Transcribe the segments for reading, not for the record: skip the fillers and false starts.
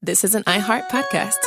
This is an iHeart podcast.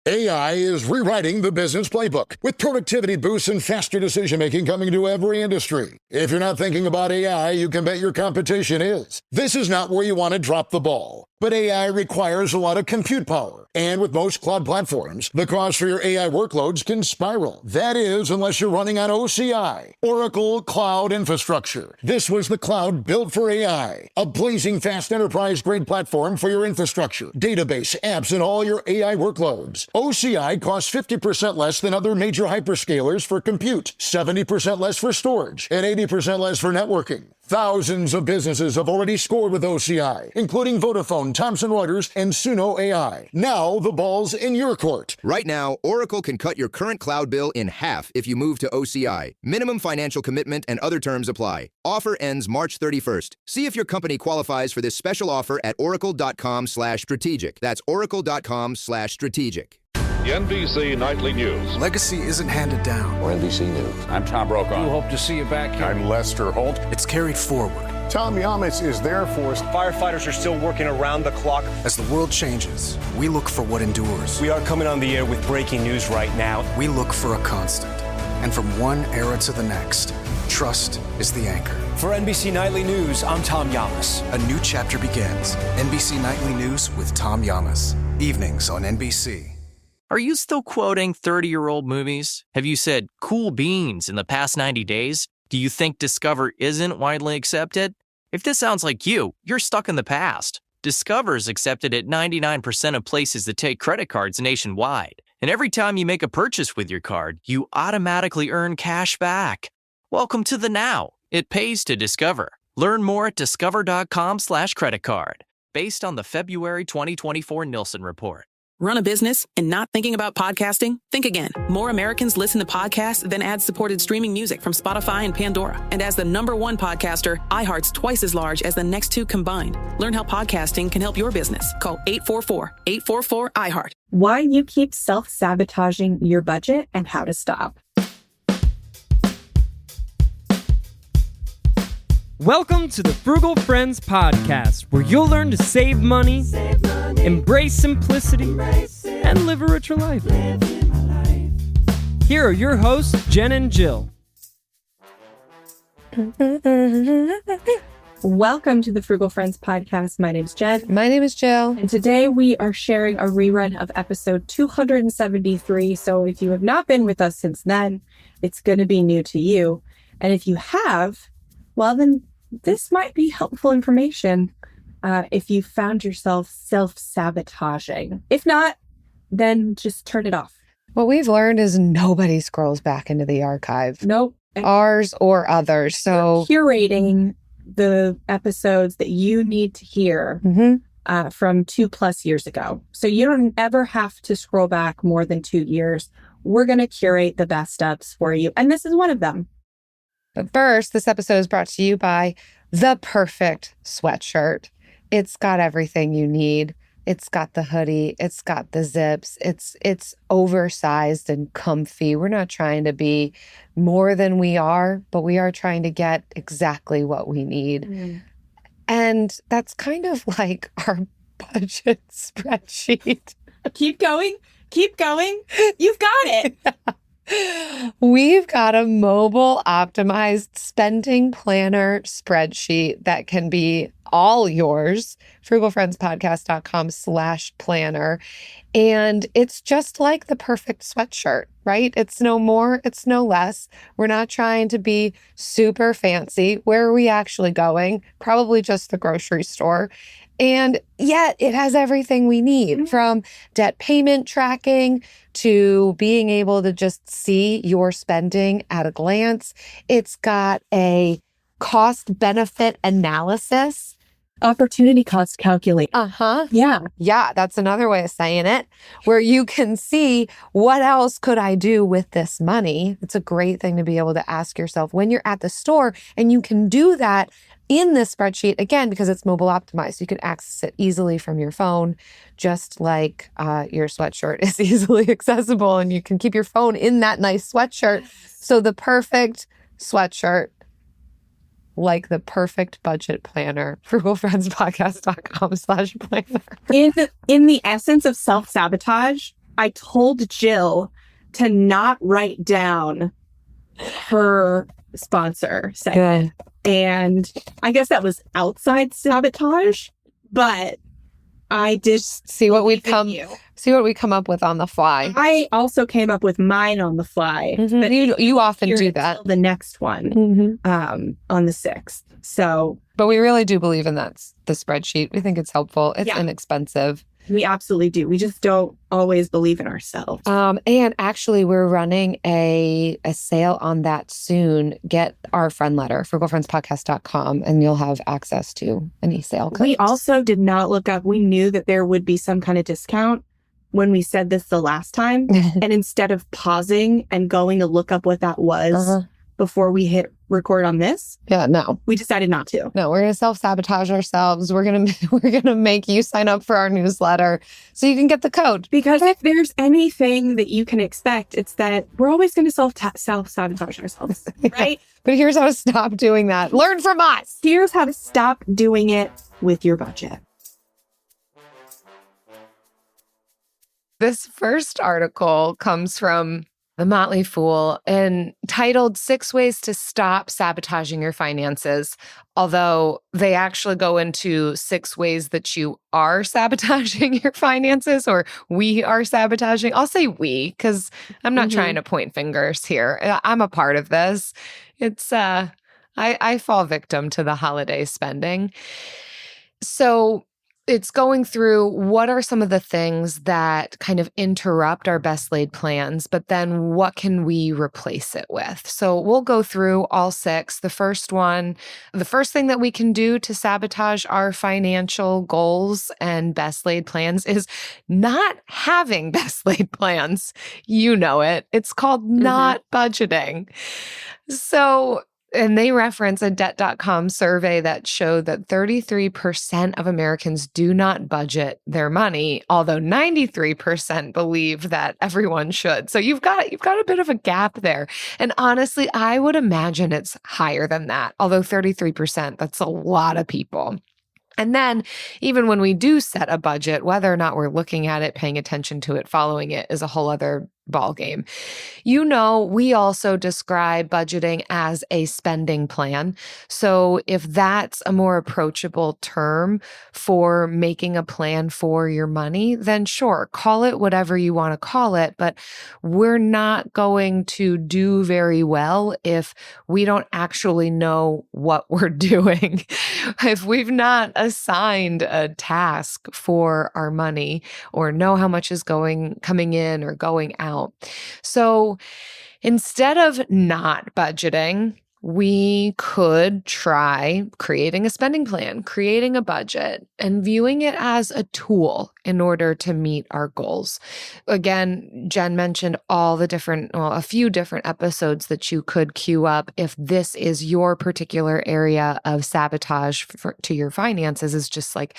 AI is rewriting the business playbook, with productivity boosts and faster decision-making coming to every industry. If you're not thinking about AI, you can bet your competition is. This is not where you want to drop the ball. But AI requires a lot of compute power. And with most cloud platforms, the cost for your AI workloads can spiral. That is, unless you're running on OCI, Oracle Cloud Infrastructure. This was the cloud built for AI, a blazing fast enterprise-grade platform for your infrastructure, database, apps, and all your AI workloads. OCI costs 50% less than other major hyperscalers for compute, 70% less for storage, and 80% less for networking. Thousands of businesses have already scored with OCI, including Vodafone, Thomson Reuters, and Suno AI. Now the ball's in your court. Right now, Oracle can cut your current cloud bill in half if you move to OCI. Minimum financial commitment and other terms apply. Offer ends March 31st. See if your company qualifies for this special offer at oracle.com/strategic. That's oracle.com/strategic. The NBC Nightly News. Legacy isn't handed down. Or NBC News. I'm Tom Brokaw. We hope to see you back here. I'm Lester Holt. It's carried forward. Tom Yamas is there for us. Firefighters are still working around the clock. As the world changes, we look for what endures. We are coming on the air with breaking news right now. We look for a constant. And from one era to the next, trust is the anchor. For NBC Nightly News, I'm Tom Yamas. A new chapter begins. NBC Nightly News with Tom Yamas. Evenings on NBC. Are you still quoting 30-year-old movies? Have you said cool beans in the past 90 days? Do you think Discover isn't widely accepted? If this sounds like you, you're stuck in the past. Discover is accepted at 99% of places that take credit cards nationwide. And every time you make a purchase with your card, you automatically earn cash back. Welcome to the now. It pays to Discover. Learn more at discover.com/creditcard, based on the February 2024 Nielsen report. Run a business and not thinking about podcasting? Think again. More Americans listen to podcasts than ad-supported streaming music from Spotify and Pandora. And as the #1 podcaster, iHeart's twice as large as the next two combined. Learn how podcasting can help your business. Call 844-844-iHeart. Why you keep self-sabotaging your budget and how to stop. Welcome to the Frugal Friends podcast, where you'll learn to save money, embrace simplicity, and live a richer life. Here are your hosts, Jen and Jill. Welcome to the Frugal Friends podcast. My name's Jen. My name is Jill. And today we are sharing a rerun of episode 273. So if you have not been with us since then, it's going to be new to you. And if you have, well, then this might be helpful information if you found yourself self-sabotaging. If not, then just turn it off. What we've learned is nobody scrolls back into the archive. Nope. Ours or others. So we're curating the episodes that you need to hear from 2+ years ago. So you don't ever have to scroll back more than 2 years. We're going to curate the best steps for you. And this is one of them. But first, this episode is brought to you by the perfect sweatshirt. It's got everything you need. It's got the hoodie. It's got the zips. It's oversized and comfy. We're not trying to be more than we are, but we are trying to get exactly what we need. And that's kind of like our budget spreadsheet. Keep going. Keep going. You've got it. We've got a mobile optimized spending planner spreadsheet that can be all yours. frugalfriendspodcast.com/planner. And it's just like the perfect sweatshirt, right? It's no more, it's no less. We're not trying to be super fancy. Where are we actually going? Probably just the grocery store. And yet it has everything we need, from debt payment tracking to being able to just see your spending at a glance. It's got a cost benefit analysis. Opportunity cost calculator. Yeah, that's another way of saying it, where you can see what else could I do with this money. It's a great thing to be able to ask yourself when you're at the store, and you can do that in this spreadsheet, again, because it's mobile optimized. You can access it easily from your phone, just like your sweatshirt is easily accessible, and you can keep your phone in that nice sweatshirt. So the perfect sweatshirt like the perfect budget planner. frugalfriendspodcast.com/planner. In the essence of self-sabotage, I told Jill to not write down her sponsor segment. Good. And I guess that was outside sabotage, but I did see what we come up with on the fly. I also came up with mine on the fly. Mm-hmm. But you often do that. The next one on the 6th. So, but we really do believe in that, the spreadsheet. We think it's helpful. It's inexpensive. We absolutely do. We just don't always believe in ourselves. And actually, we're running a sale on that soon. Get our Friendletter, frugalfriendspodcast.com, and you'll have access to any sale codes. We also did not look up. We knew that there would be some kind of discount when we said this the last time. And instead of pausing and going to look up what that was before we hit record on this, we decided not to. No, we're going to self-sabotage ourselves. We're going to make you sign up for our newsletter so you can get the code. Because if there's anything that you can expect, it's that we're always going to self-sabotage ourselves, right? But here's how to stop doing that. Learn from us. Here's how to stop doing it with your budget. This first article comes from The Motley Fool and titled 6 Ways to Stop Sabotaging Your Finances, although they actually go into 6 ways that you are sabotaging your finances, or we are sabotaging. I'll say we, because I'm not trying to point fingers here. I'm a part of this. It's, I fall victim to the holiday spending. So it's going through what are some of the things that kind of interrupt our best laid plans, but then what can we replace it with? So we'll go through all 6. The first thing that we can do to sabotage our financial goals and best laid plans is not having best laid plans. You know it. It's called not budgeting. So, and they reference a Debt.com survey that showed that 33% of Americans do not budget their money, although 93% believe that everyone should. So you've got a bit of a gap there. And honestly, I would imagine it's higher than that. Although 33%, that's a lot of people. And then even when we do set a budget, whether or not we're looking at it, paying attention to it, following it is a whole other ball game. You know, we also describe budgeting as a spending plan. So if that's a more approachable term for making a plan for your money, then sure, call it whatever you want to call it. But we're not going to do very well if we don't actually know what we're doing. If we've not assigned a task for our money or know how much is coming in or going out. So instead of not budgeting, we could try creating a spending plan, creating a budget, and viewing it as a tool in order to meet our goals. Again, Jen mentioned a few different episodes that you could queue up if this is your particular area of sabotage to your finances, is just like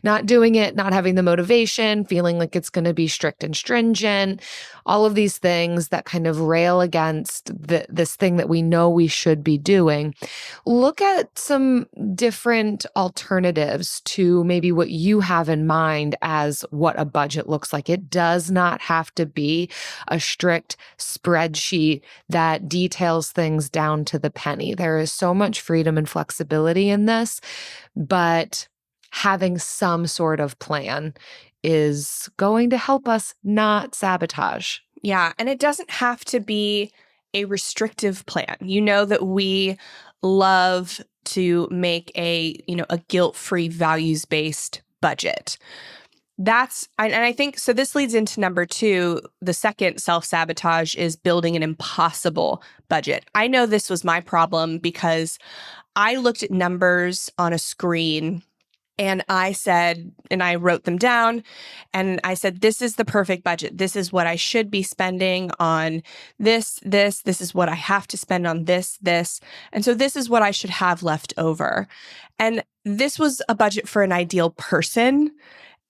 not doing it, not having the motivation, feeling like it's going to be strict and stringent, all of these things that kind of rail against this thing that we know we should be doing. Look at some different alternatives to maybe what you have in mind as what a budget looks like. It does not have to be a strict spreadsheet that details things down to the penny. There is so much freedom and flexibility in this, but having some sort of plan is going to help us not sabotage. Yeah, and it doesn't have to be a restrictive plan. You know that we love to make a guilt-free, values-based budget. I think, so this leads into number 2. The second self-sabotage is building an impossible budget. I know this was my problem because I looked at numbers on a screen and I wrote them down and I said, this is the perfect budget. This is what I should be spending on this is what I have to spend on this. And so this is what I should have left over. And this was a budget for an ideal person,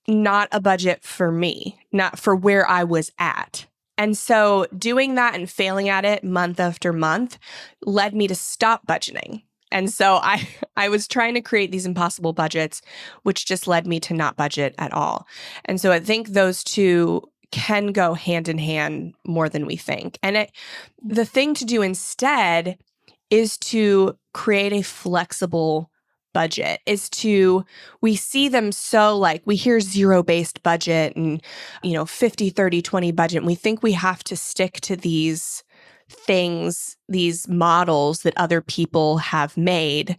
not a budget for me, not for where I was at. And so doing that and failing at it month after month led me to stop budgeting. And so I was trying to create these impossible budgets, which just led me to not budget at all. And so I think those two can go hand in hand more than we think. And the thing to do instead is to create a flexible budget, we see them so like, we hear zero-based budget and, 50, 30, 20 budget. And we think we have to stick to these things, these models that other people have made,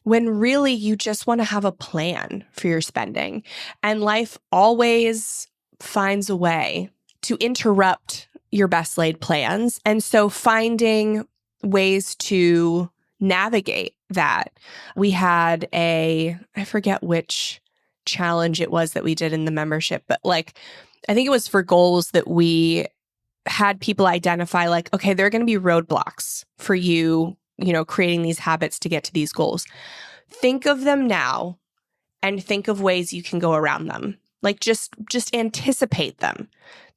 when really you just want to have a plan for your spending. And life always finds a way to interrupt your best laid plans. And so finding ways to navigate that. We had I forget which challenge it was that we did in the membership, but I think it was for goals that we had people identify okay, there are going to be roadblocks for you, creating these habits to get to these goals. Think of them now and think of ways you can go around them. Just anticipate them.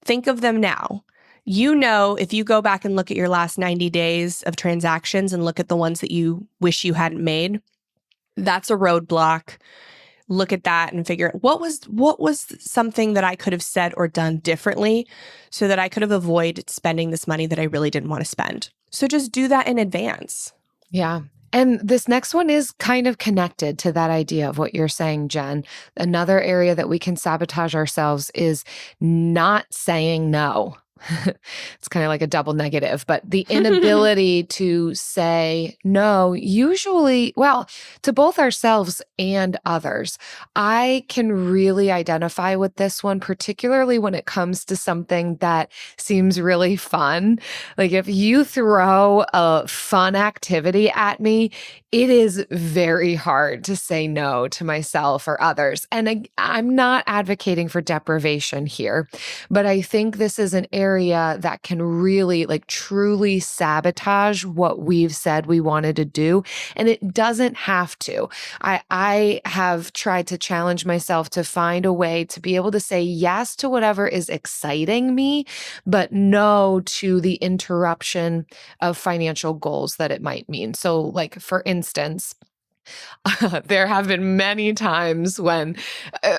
Think of them now. If you go back and look at your last 90 days of transactions and look at the ones that you wish you hadn't made, that's a roadblock. Look at that and figure what was something that I could have said or done differently so that I could have avoided spending this money that I really didn't want to spend. So just do that in advance. Yeah. And this next one is kind of connected to that idea of what you're saying, Jen. Another area that we can sabotage ourselves is not saying no. It's kind of like a double negative, but the inability to say no, usually, to both ourselves and others. I can really identify with this one, particularly when it comes to something that seems really fun. If you throw a fun activity at me, it is very hard to say no to myself or others. And I'm not advocating for deprivation here, but I think this is an area that can really truly sabotage what we've said we wanted to do. And it doesn't have to. I have tried to challenge myself to find a way to be able to say yes to whatever is exciting me, but no to the interruption of financial goals that it might mean. So for instance, there have been many times when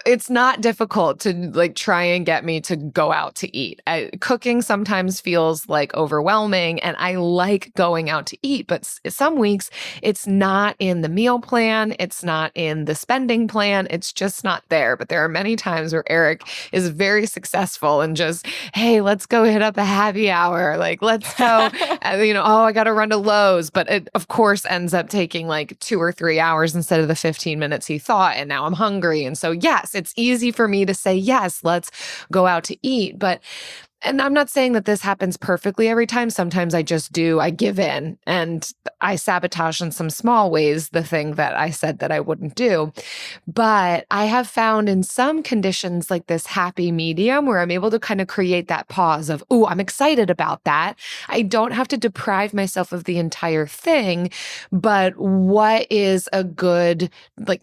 it's not difficult to try and get me to go out to eat. Cooking sometimes feels overwhelming, and I like going out to eat, but some weeks it's not in the meal plan. It's not in the spending plan. It's just not there. But there are many times where Eric is very successful and just, hey, let's go hit up a happy hour. Let's go, I got to run to Lowe's. But it, of course, ends up taking 2 or 3 hours instead of the 15 minutes he thought. And now I'm hungry. And so, yes, it's easy for me to say, yes, let's go out to eat. And I'm not saying that this happens perfectly every time. Sometimes I just do. I give in and I sabotage in some small ways the thing that I said that I wouldn't do. But I have found in some conditions this happy medium where I'm able to kind of create that pause of, ooh, I'm excited about that. I don't have to deprive myself of the entire thing, but what is a good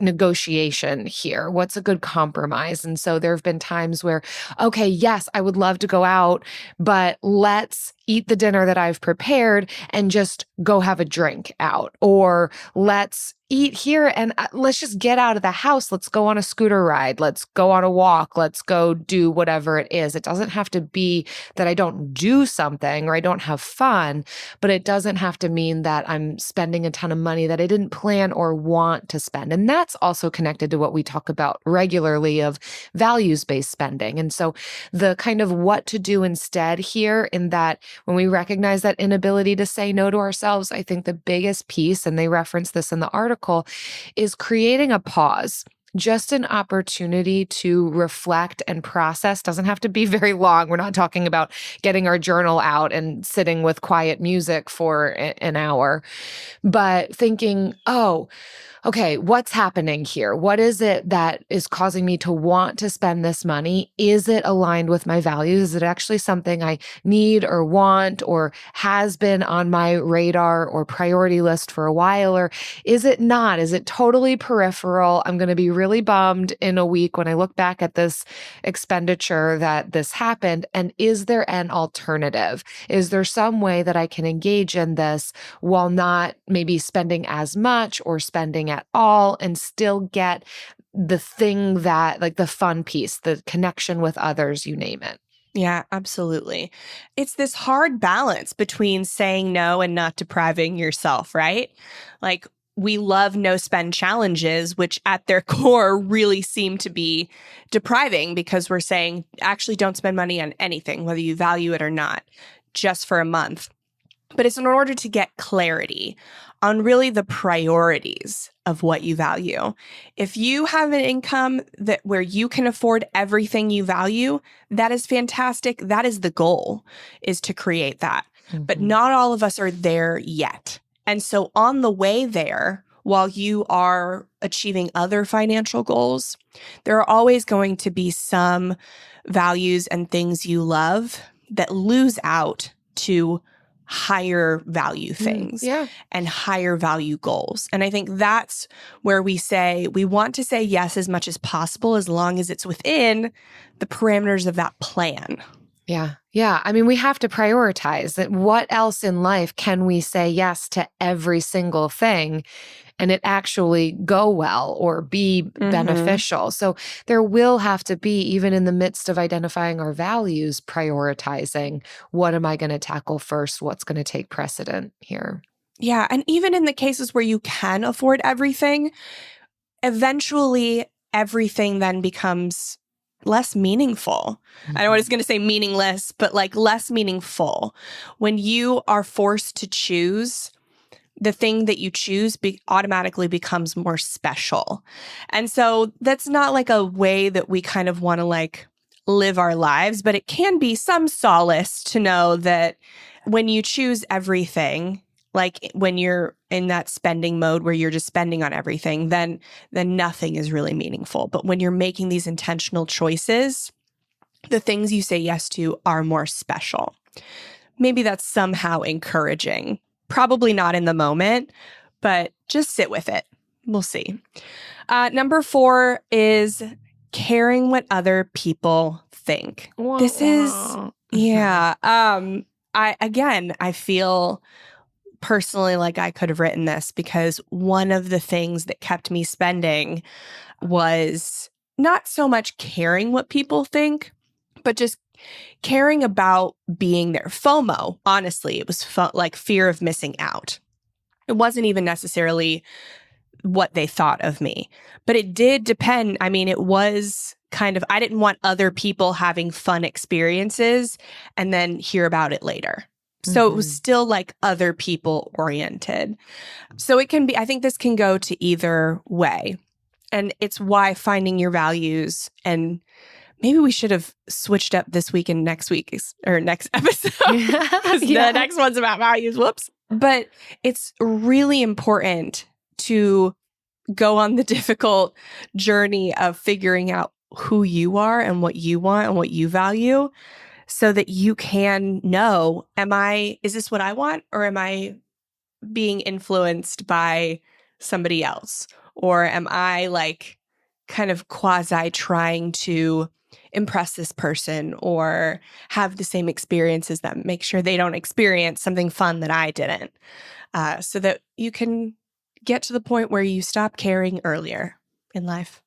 negotiation here? What's a good compromise? And so there have been times where, okay, yes, I would love to go out, but let's eat the dinner that I've prepared and just go have a drink out. Or let's eat here and let's just get out of the house. Let's go on a scooter ride. Let's go on a walk. Let's go do whatever it is. It doesn't have to be that I don't do something or I don't have fun, but it doesn't have to mean that I'm spending a ton of money that I didn't plan or want to spend. And that's also connected to what we talk about regularly of values-based spending. And so the kind of what to do instead here, in that when we recognize that inability to say no to ourselves, I think the biggest piece, and they reference this in the article, is creating a pause. Just an opportunity to reflect and process. Doesn't have to be very long. We're not talking about getting our journal out and sitting with quiet music for an hour, but thinking, oh, okay, what's happening here? What is it that is causing me to want to spend this money? Is it aligned with my values? Is it actually something I need or want or has been on my radar or priority list for a while? Or is it not? Is it totally peripheral? I'm going to be really bummed in a week when I look back at this expenditure that this happened. And is there an alternative? Is there some way that I can engage in this while not maybe spending as much or spending at all and still get the thing that, like the fun piece, the connection with others, you name it? Yeah, absolutely. It's this hard balance between saying no and not depriving yourself, right? Like, we love no spend challenges, which at their core really seem to be depriving, because we're saying, actually don't spend money on anything, whether you value it or not, just for a month. But it's in order to get clarity on really the priorities of what you value. If you have an income where you can afford everything you value, that is fantastic. That is the goal, is to create that. But not all of us are there yet. And so on the way there, while you are achieving other financial goals, there are always going to be some values and things you love that lose out to higher value things and higher value goals. And I think that's where we say we want to say yes as much as possible, as long as it's within the parameters of that plan. Yeah. Yeah. I mean, we have to prioritize that. What else in life can we say yes to every single thing and it actually go well or be beneficial? So there will have to be, even in the midst of identifying our values, prioritizing what am I going to tackle first? What's going to take precedent here? Yeah. And even in the cases where you can afford everything, eventually everything then becomes less meaningful. I know I was going to say meaningless, but like less meaningful. When you are forced to choose, the thing that you choose automatically becomes more special. And so that's not like a way that we kind of want to like live our lives, but it can be some solace to know that when you choose everything, like when you're in that spending mode where you're just spending on everything, then nothing is really meaningful. But when you're making these intentional choices, the things you say yes to are more special. Maybe that's somehow encouraging. Probably not in the moment, but just sit with it. We'll see. Number 4 is caring what other people think. This is, I feel personally like I could have written this, because one of the things that kept me spending was not so much caring what people think, but just caring about being there. FOMO, honestly, it was like fear of missing out. It wasn't even necessarily what they thought of me, but it did depend. I mean, it was kind of, I didn't want other people having fun experiences and then hear about it later. So it was still like other people oriented. So it can be, I think this can go to either way. And it's why finding your values, and maybe we should have switched up this week and next week or next episode. The next one's about values. Whoops. But it's really important to go on the difficult journey of figuring out who you are and what you want and what you value, so that you can know, is this what I want, or am I being influenced by somebody else? Or am I like kind of quasi trying to impress this person or have the same experience as them, make sure they don't experience something fun that I didn't, so that you can get to the point where you stop caring earlier in life.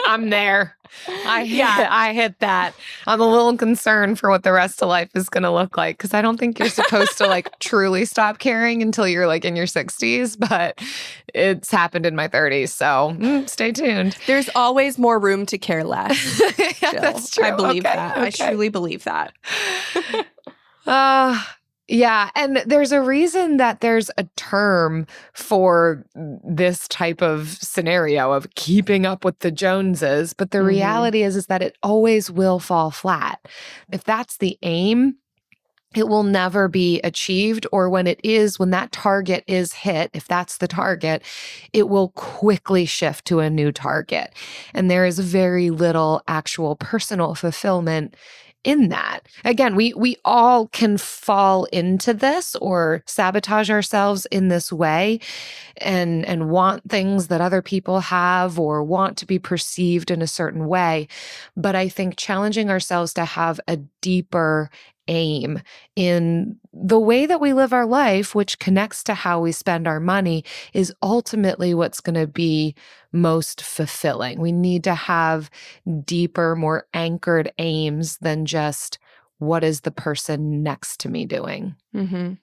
I'm there. I hit that. I'm a little concerned for what the rest of life is going to look like, because I don't think you're supposed to like truly stop caring until you're like in your 60s, but it's happened in my 30s. So stay tuned. There's always more room to care less. That's true. I believe that. Okay. I truly believe that. Yeah. And there's a reason that there's a term for this type of scenario of keeping up with the Joneses. But the reality is that it always will fall flat. If that's the aim, it will never be achieved. Or when that target is hit, if that's the target, it will quickly shift to a new target. And there is very little actual personal fulfillment in that. Again, we all can fall into this or sabotage ourselves in this way and want things that other people have or want to be perceived in a certain way. But I think challenging ourselves to have a deeper aim in the way that we live our life, which connects to how we spend our money, is ultimately what's going to be most fulfilling. We need to have deeper, more anchored aims than just what is the person next to me doing. Mm-hmm.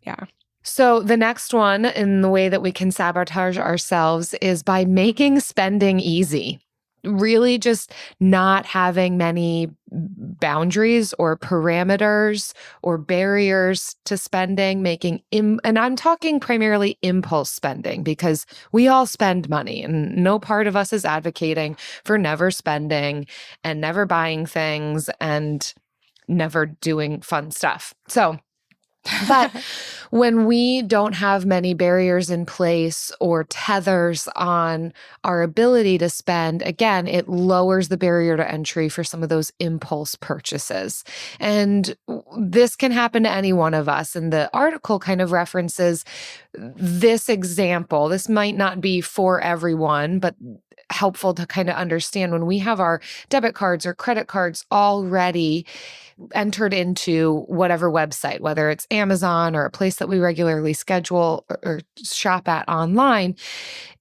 Yeah. So the next one in the way that we can sabotage ourselves is by making spending easy. Really just not having many boundaries or parameters or barriers to spending, and I'm talking primarily impulse spending, because we all spend money and no part of us is advocating for never spending and never buying things and never doing fun stuff. But when we don't have many barriers in place or tethers on our ability to spend, again, it lowers the barrier to entry for some of those impulse purchases. And this can happen to any one of us. And the article kind of references this example. This might not be for everyone, but helpful to kind of understand when we have our debit cards or credit cards already entered into whatever website, whether it's Amazon or a place that we regularly schedule or shop at online.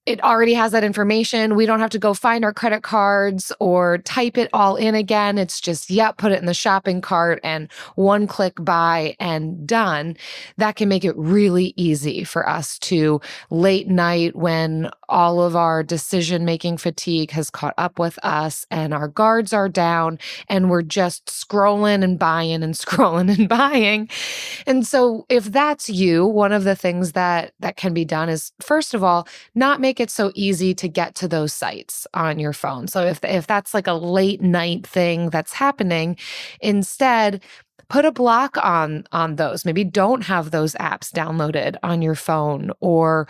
It already has that information. We don't have to go find our credit cards or type it all in again. It's just, put it in the shopping cart and one click buy and done. That can make it really easy for us to late night when all of our decision-making fatigue has caught up with us and our guards are down and we're just scrolling and buying and scrolling and buying. And so if that's you, one of the things that can be done is, first of all, not make it so easy to get to those sites on your phone. So if that's like a late night thing that's happening, instead put a block on those. Maybe don't have those apps downloaded on your phone, or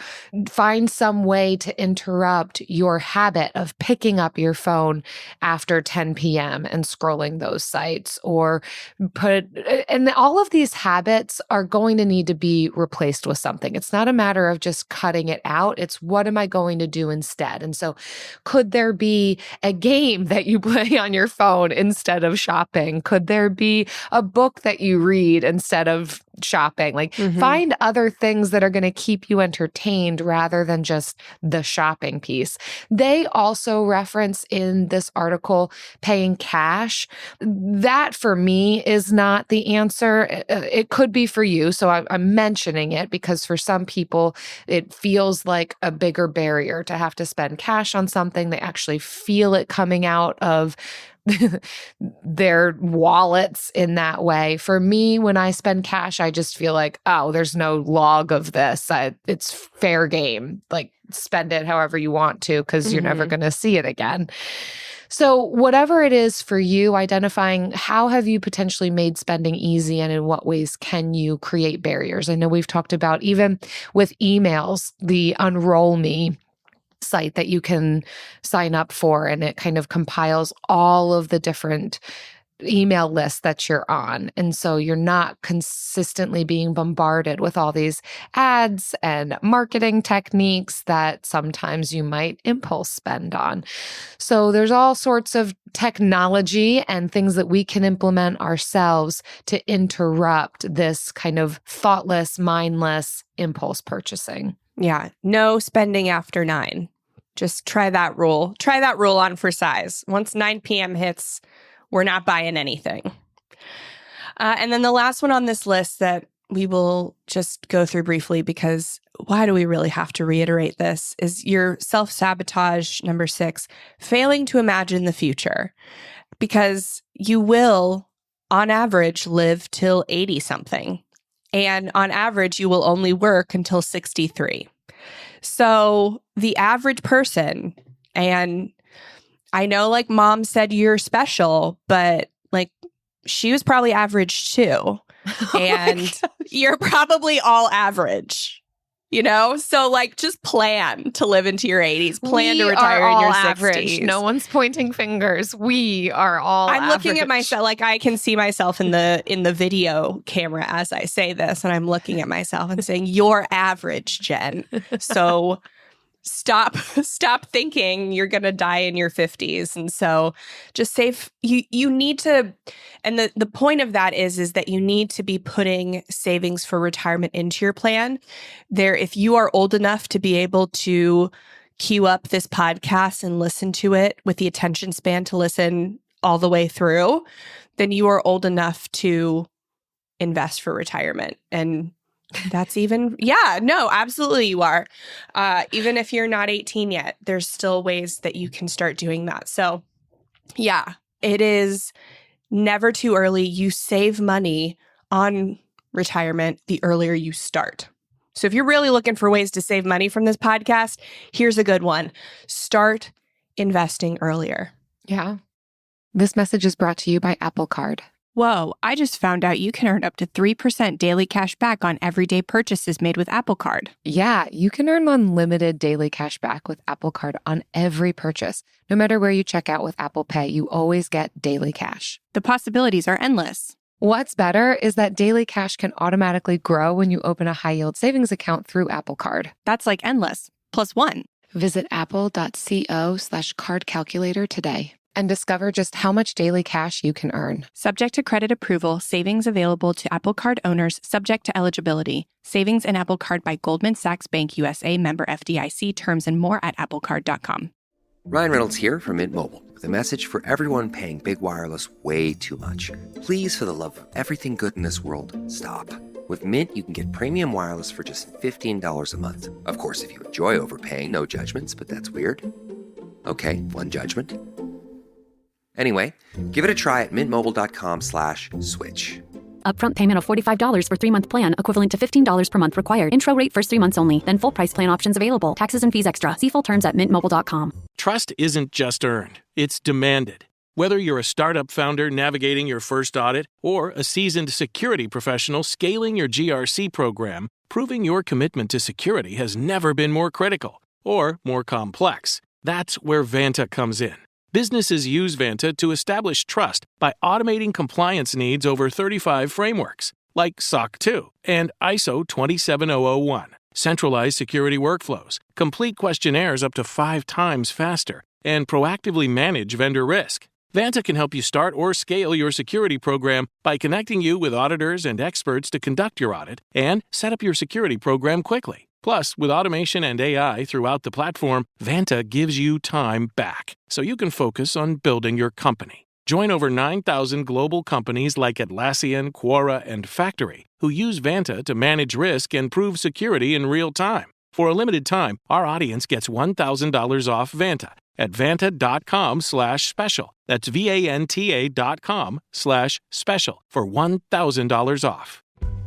find some way to interrupt your habit of picking up your phone after 10 p.m. and scrolling those sites, and all of these habits are going to need to be replaced with something. It's not a matter of just cutting it out. It's what am I going to do instead? And so could there be a game that you play on your phone instead of shopping? Could there be a book that you read instead of shopping? Find other things that are going to keep you entertained rather than just the shopping piece. They also reference in this article paying cash. That for me is not the answer. It could be for you. So I'm mentioning it because for some people, it feels like a bigger barrier to have to spend cash on something. They actually feel it coming out of their wallets in that way. For me, when I spend cash, I just feel like, oh, there's no log of this. It's fair game. Spend it however you want to, because you're never going to see it again. So whatever it is for you, identifying how have you potentially made spending easy and in what ways can you create barriers? I know we've talked about, even with emails, the Unroll Me site that you can sign up for, and it kind of compiles all of the different email lists that you're on. And so you're not consistently being bombarded with all these ads and marketing techniques that sometimes you might impulse spend on. So there's all sorts of technology and things that we can implement ourselves to interrupt this kind of thoughtless, mindless impulse purchasing. Yeah. No spending after 9. Just try that rule. Try that rule on for size. Once 9 p.m. hits, we're not buying anything. And then the last one on this list that we will just go through briefly, because why do we really have to reiterate this, is your self-sabotage, number 6, failing to imagine the future. Because you will, on average, live till 80-something. And on average, you will only work until 63. So the average person, and I know Mom said you're special, but she was probably average too. And you're probably all average. So like just plan to live into your 80s, plan to retire in your 60s. No one's pointing fingers. We are all I'm average. looking at myself, like I can see myself in the video camera as I say this, and I'm looking at myself and saying, "You're average, Jen." So stop thinking you're going to die in your 50s. And so just save. You need to, and the point of that is that you need to be putting savings for retirement into your plan. If you are old enough to be able to queue up this podcast and listen to it with the attention span to listen all the way through, then you are old enough to invest for retirement. And that's absolutely you are. Even if you're not 18 yet, there's still ways that you can start doing that. So yeah, it is never too early. You save money on retirement the earlier you start. So if you're really looking for ways to save money from this podcast, here's a good one. Start investing earlier. Yeah. This message is brought to you by Apple Card. Whoa, I just found out you can earn up to 3% daily cash back on everyday purchases made with Apple Card. Yeah, you can earn unlimited daily cash back with Apple Card on every purchase. No matter where you check out with Apple Pay, you always get daily cash. The possibilities are endless. What's better is that daily cash can automatically grow when you open a high-yield savings account through Apple Card. That's like endless, plus one. Visit apple.co/card calculator today and discover just how much daily cash you can earn. Subject to credit approval, savings available to Apple Card owners subject to eligibility. Savings in Apple Card by Goldman Sachs Bank USA, member FDIC. Terms and more at applecard.com. Ryan Reynolds here from Mint Mobile with a message for everyone paying big wireless way too much. Please, for the love of everything good in this world, stop. With Mint, you can get premium wireless for just $15 a month. Of course, if you enjoy overpaying, no judgments, but that's weird. Okay, one judgment. Anyway, give it a try at mintmobile.com/switch. Upfront payment of $45 for 3-month plan, equivalent to $15 per month required. Intro rate first 3 months only, then full price plan options available. Taxes and fees extra. See full terms at mintmobile.com. Trust isn't just earned, it's demanded. Whether you're a startup founder navigating your first audit or a seasoned security professional scaling your GRC program, proving your commitment to security has never been more critical or more complex. That's where Vanta comes in. Businesses use Vanta to establish trust by automating compliance needs over 35 frameworks, like SOC 2 and ISO 27001. Centralize security workflows, complete questionnaires up to 5 times faster, and proactively manage vendor risk. Vanta can help you start or scale your security program by connecting you with auditors and experts to conduct your audit and set up your security program quickly. Plus, with automation and AI throughout the platform, Vanta gives you time back so you can focus on building your company. Join over 9,000 global companies like Atlassian, Quora, and Factory who use Vanta to manage risk and prove security in real time. For a limited time, our audience gets $1,000 off Vanta at vanta.com/special. That's VANTA.com/special for $1,000 off.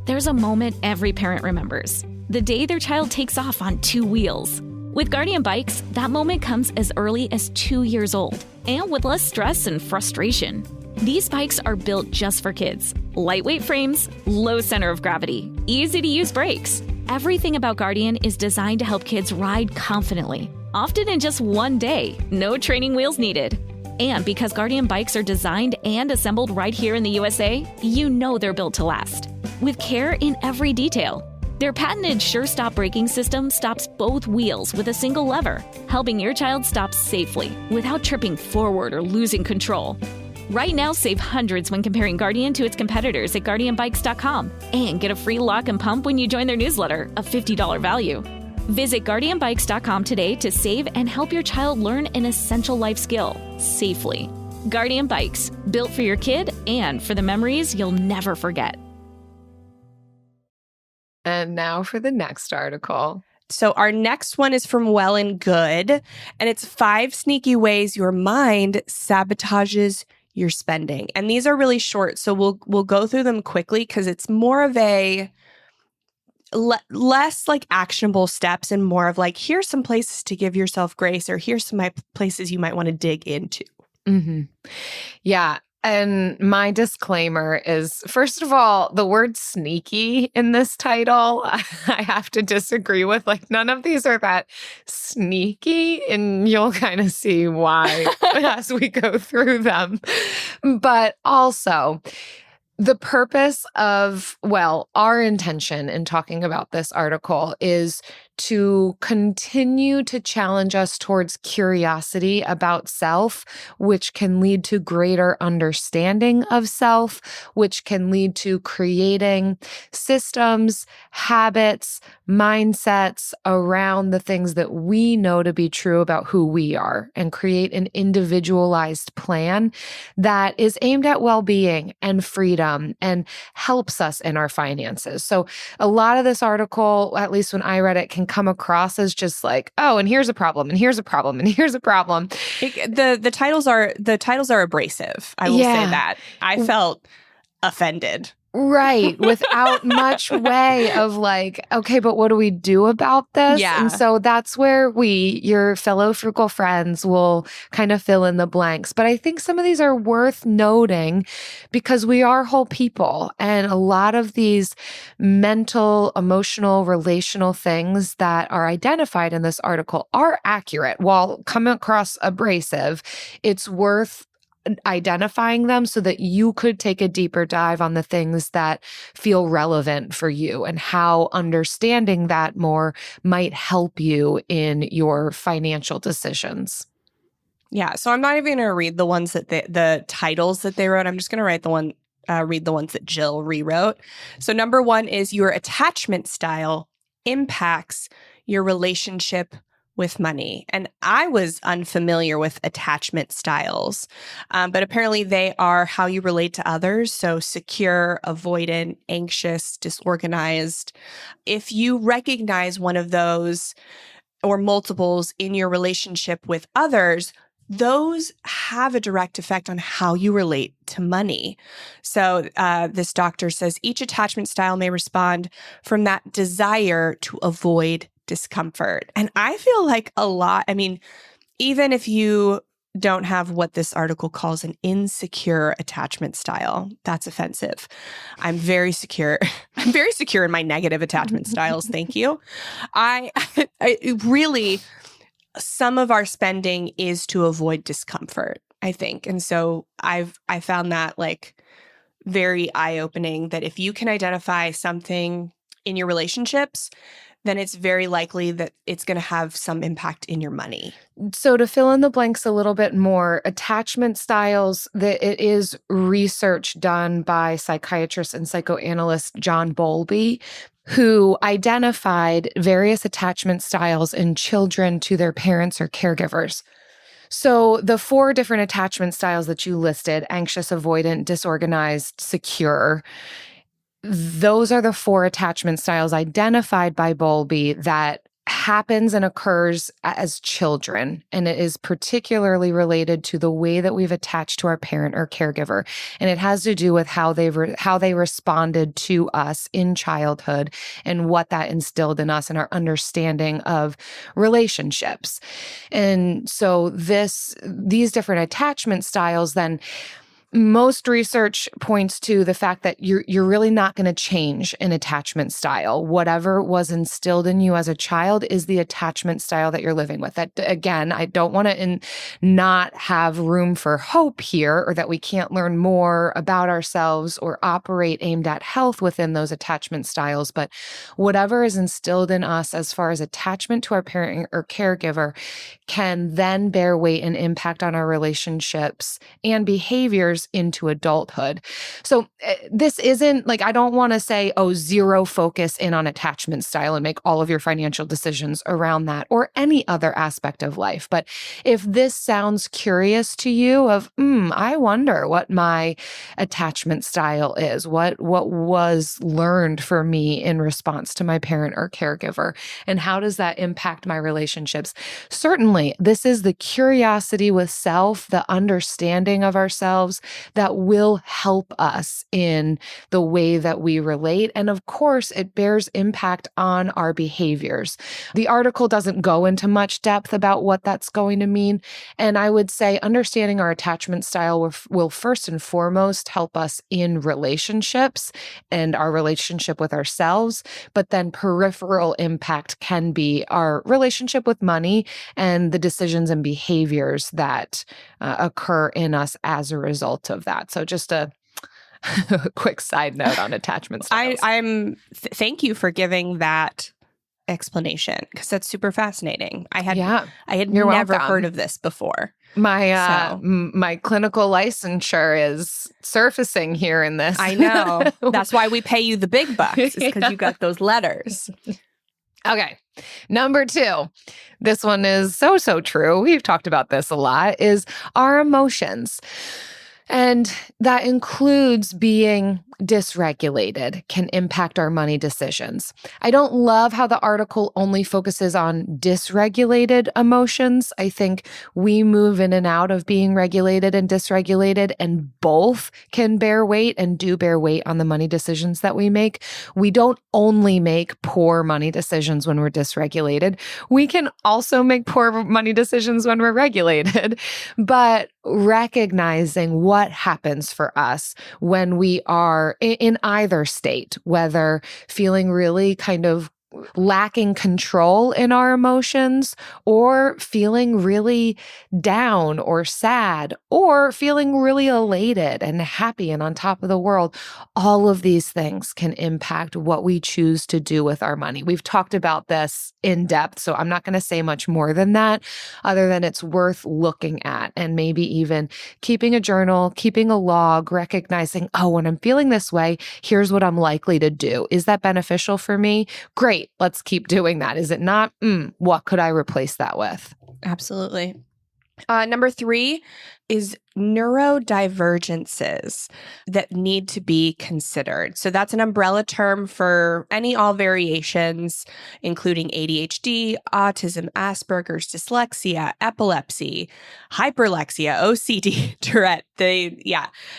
There's a moment every parent remembers. The day their child takes off on 2 wheels. With Guardian Bikes, that moment comes as early as 2 years old, and with less stress and frustration. These bikes are built just for kids. Lightweight frames, low center of gravity, easy-to-use brakes. Everything about Guardian is designed to help kids ride confidently, often in just 1 day, no training wheels needed. And because Guardian bikes are designed and assembled right here in the USA, you know they're built to last. With care in every detail. Their patented Sure Stop braking system stops both wheels with a single lever, helping your child stop safely without tripping forward or losing control. Right now, save hundreds when comparing Guardian to its competitors at GuardianBikes.com and get a free lock and pump when you join their newsletter, a $50 value. Visit GuardianBikes.com today to save and help your child learn an essential life skill safely. Guardian Bikes, built for your kid and for the memories you'll never forget. And now for the next article. So our next one is from Well and Good, and it's 5 sneaky ways your mind sabotages your spending. And these are really short, so we'll go through them quickly because it's more of a less like actionable steps and more of like, here's some places to give yourself grace, or here's some places you might want to dig into. Mm-hmm. Yeah. And my disclaimer is, first of all, the word sneaky in this title, I have to disagree with. Like, none of these are that sneaky, and you'll kind of see why as we go through them. But also, the purpose of, our intention in talking about this article is to continue to challenge us towards curiosity about self, which can lead to greater understanding of self, which can lead to creating systems, habits, mindsets around the things that we know to be true about who we are, and create an individualized plan that is aimed at well-being and freedom and helps us in our finances. So a lot of this article, at least when I read it, can come across as just like, oh, and here's a problem, and here's a problem, and here's a problem. The titles are abrasive. I will say that. I felt offended. Right. Without much way of like, okay, but what do we do about this? Yeah. And so that's where we, your fellow frugal friends, will kind of fill in the blanks. But I think some of these are worth noting because we are whole people. And a lot of these mental, emotional, relational things that are identified in this article are accurate. While coming across abrasive, it's worth identifying them so that you could take a deeper dive on the things that feel relevant for you and how understanding that more might help you in your financial decisions. Yeah. So I'm not even going to read the ones that the titles that they wrote. I'm just going to read the ones that Jill rewrote. So number 1 is your attachment style impacts your relationship with money. And I was unfamiliar with attachment styles, but apparently they are how you relate to others. So secure, avoidant, anxious, disorganized. If you recognize one of those or multiples in your relationship with others, those have a direct effect on how you relate to money. So this doctor says each attachment style may respond from that desire to avoid discomfort. And I feel like a lot, even if you don't have what this article calls an insecure attachment style, that's offensive. I'm very secure. I'm very secure in my negative attachment styles. Thank you. I really, some of our spending is to avoid discomfort, I think. And so I found that like very eye-opening that if you can identify something in your relationships, then it's very likely that it's going to have some impact in your money. So to fill in the blanks a little bit more, attachment styles, it is research done by psychiatrist and psychoanalyst John Bowlby, who identified various attachment styles in children to their parents or caregivers. So the 4 different attachment styles that you listed, anxious, avoidant, disorganized, secure, those are the 4 attachment styles identified by Bowlby that happens and occurs as children. And it is particularly related to the way that we've attached to our parent or caregiver. And it has to do with how they responded to us in childhood and what that instilled in us and our understanding of relationships. And so these different attachment styles then, most research points to the fact that you're really not going to change an attachment style. Whatever was instilled in you as a child is the attachment style that you're living with. That, again, I don't want to not have room for hope here, or that we can't learn more about ourselves or operate aimed at health within those attachment styles. But whatever is instilled in us as far as attachment to our parent or caregiver can then bear weight and impact on our relationships and behaviors into adulthood. So this isn't like, I don't want to say, zero focus in on attachment style and make all of your financial decisions around that or any other aspect of life. But if this sounds curious to you of, I wonder what my attachment style is, what was learned for me in response to my parent or caregiver, and how does that impact my relationships? Certainly, this is the curiosity with self, the understanding of ourselves, that will help us in the way that we relate. And of course, it bears impact on our behaviors. The article doesn't go into much depth about what that's going to mean. And I would say understanding our attachment style will first and foremost help us in relationships and our relationship with ourselves. But then peripheral impact can be our relationship with money and the decisions and behaviors that occur in us as a result of that. So just a quick side note on attachment styles. Thank you for giving that explanation, because that's super fascinating. I had You're never welcome. heard of this before. My clinical licensure is surfacing here in this. I know. That's why we pay you the big bucks, is because you got those letters. Okay. Number 2, this one is so true. We've talked about this a lot, is our emotions. And that includes being dysregulated can impact our money decisions. I don't love how the article only focuses on dysregulated emotions. I think we move in and out of being regulated and dysregulated, and both can bear weight and do bear weight on the money decisions that we make. We don't only make poor money decisions when we're dysregulated. We can also make poor money decisions when we're regulated. But recognizing what happens for us when we are in either state, whether feeling really kind of lacking control in our emotions, or feeling really down or sad, or feeling really elated and happy and on top of the world. All of these things can impact what we choose to do with our money. We've talked about this in depth, so I'm not going to say much more than that, other than it's worth looking at and maybe even keeping a journal, keeping a log, recognizing, oh, when I'm feeling this way, here's what I'm likely to do. Is that beneficial for me? Great. Let's keep doing that. Is it not? What could I replace that with? Absolutely. Number 3 is neurodivergences that need to be considered. So that's an umbrella term for all variations, including ADHD, autism, Asperger's, dyslexia, epilepsy, hyperlexia, OCD, Tourette.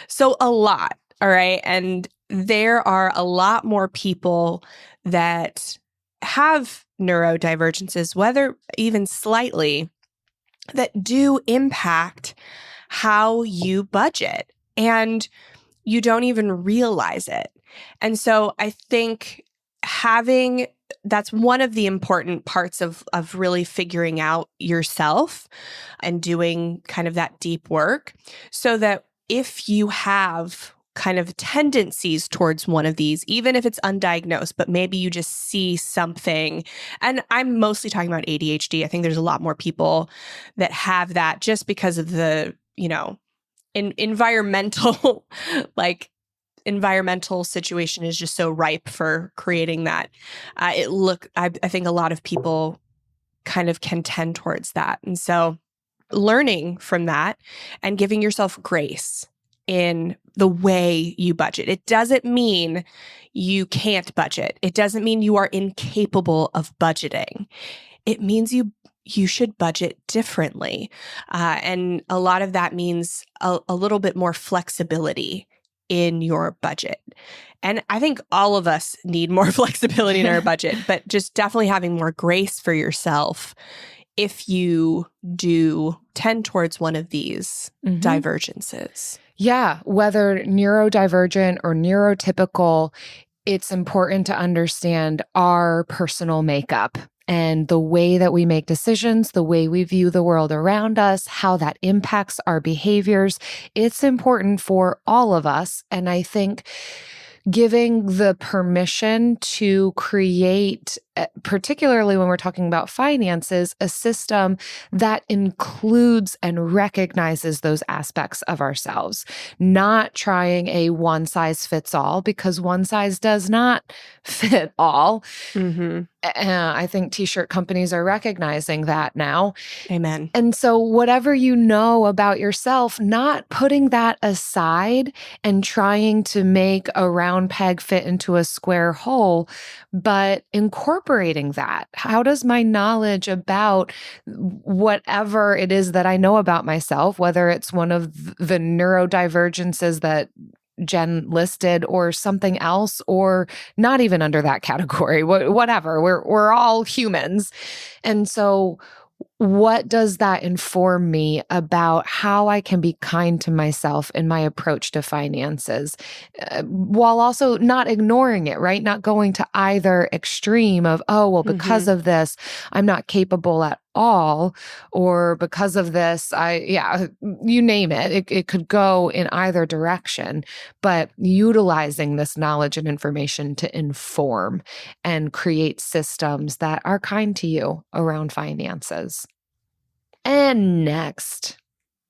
So a lot. All right. And there are a lot more people that have neurodivergences, whether even slightly, that do impact how you budget, and you don't even realize it. And so I think that's one of the important parts of really figuring out yourself and doing kind of that deep work, so that if you have kind of tendencies towards one of these, even if it's undiagnosed, but maybe you just see something. And I'm mostly talking about ADHD. I think there's a lot more people that have that just because of the, environmental, environmental situation is just so ripe for creating that. I think a lot of people kind of can tend towards that. And so learning from that and giving yourself grace in the way you budget. It doesn't mean you can't budget. It doesn't mean you are incapable of budgeting. It means you should budget differently. And a lot of that means a little bit more flexibility in your budget. And I think all of us need more flexibility in our budget, but just definitely having more grace for yourself if you do tend towards one of these divergences. Yeah, whether neurodivergent or neurotypical, it's important to understand our personal makeup and the way that we make decisions, the way we view the world around us, how that impacts our behaviors. It's important for all of us. And I think giving the permission to create, particularly when we're talking about finances, a system that includes and recognizes those aspects of ourselves, not trying a one size fits all, because one size does not fit all. I think t-shirt companies are recognizing that now. Amen. And so whatever you know about yourself, not putting that aside and trying to make a round peg fit into a square hole, but incorporating incorporating that? How does my knowledge about whatever it is that I know about myself, whether it's one of the neurodivergences that Jen listed or something else, or not even under that category, whatever, we're all humans. And so what does that inform me about how I can be kind to myself in my approach to finances, while also not ignoring it, right? Not going to either extreme of, oh, well, because of this, I'm not capable at all, or because of this, you name it. It could go in either direction, but utilizing this knowledge and information to inform and create systems that are kind to you around finances. And next,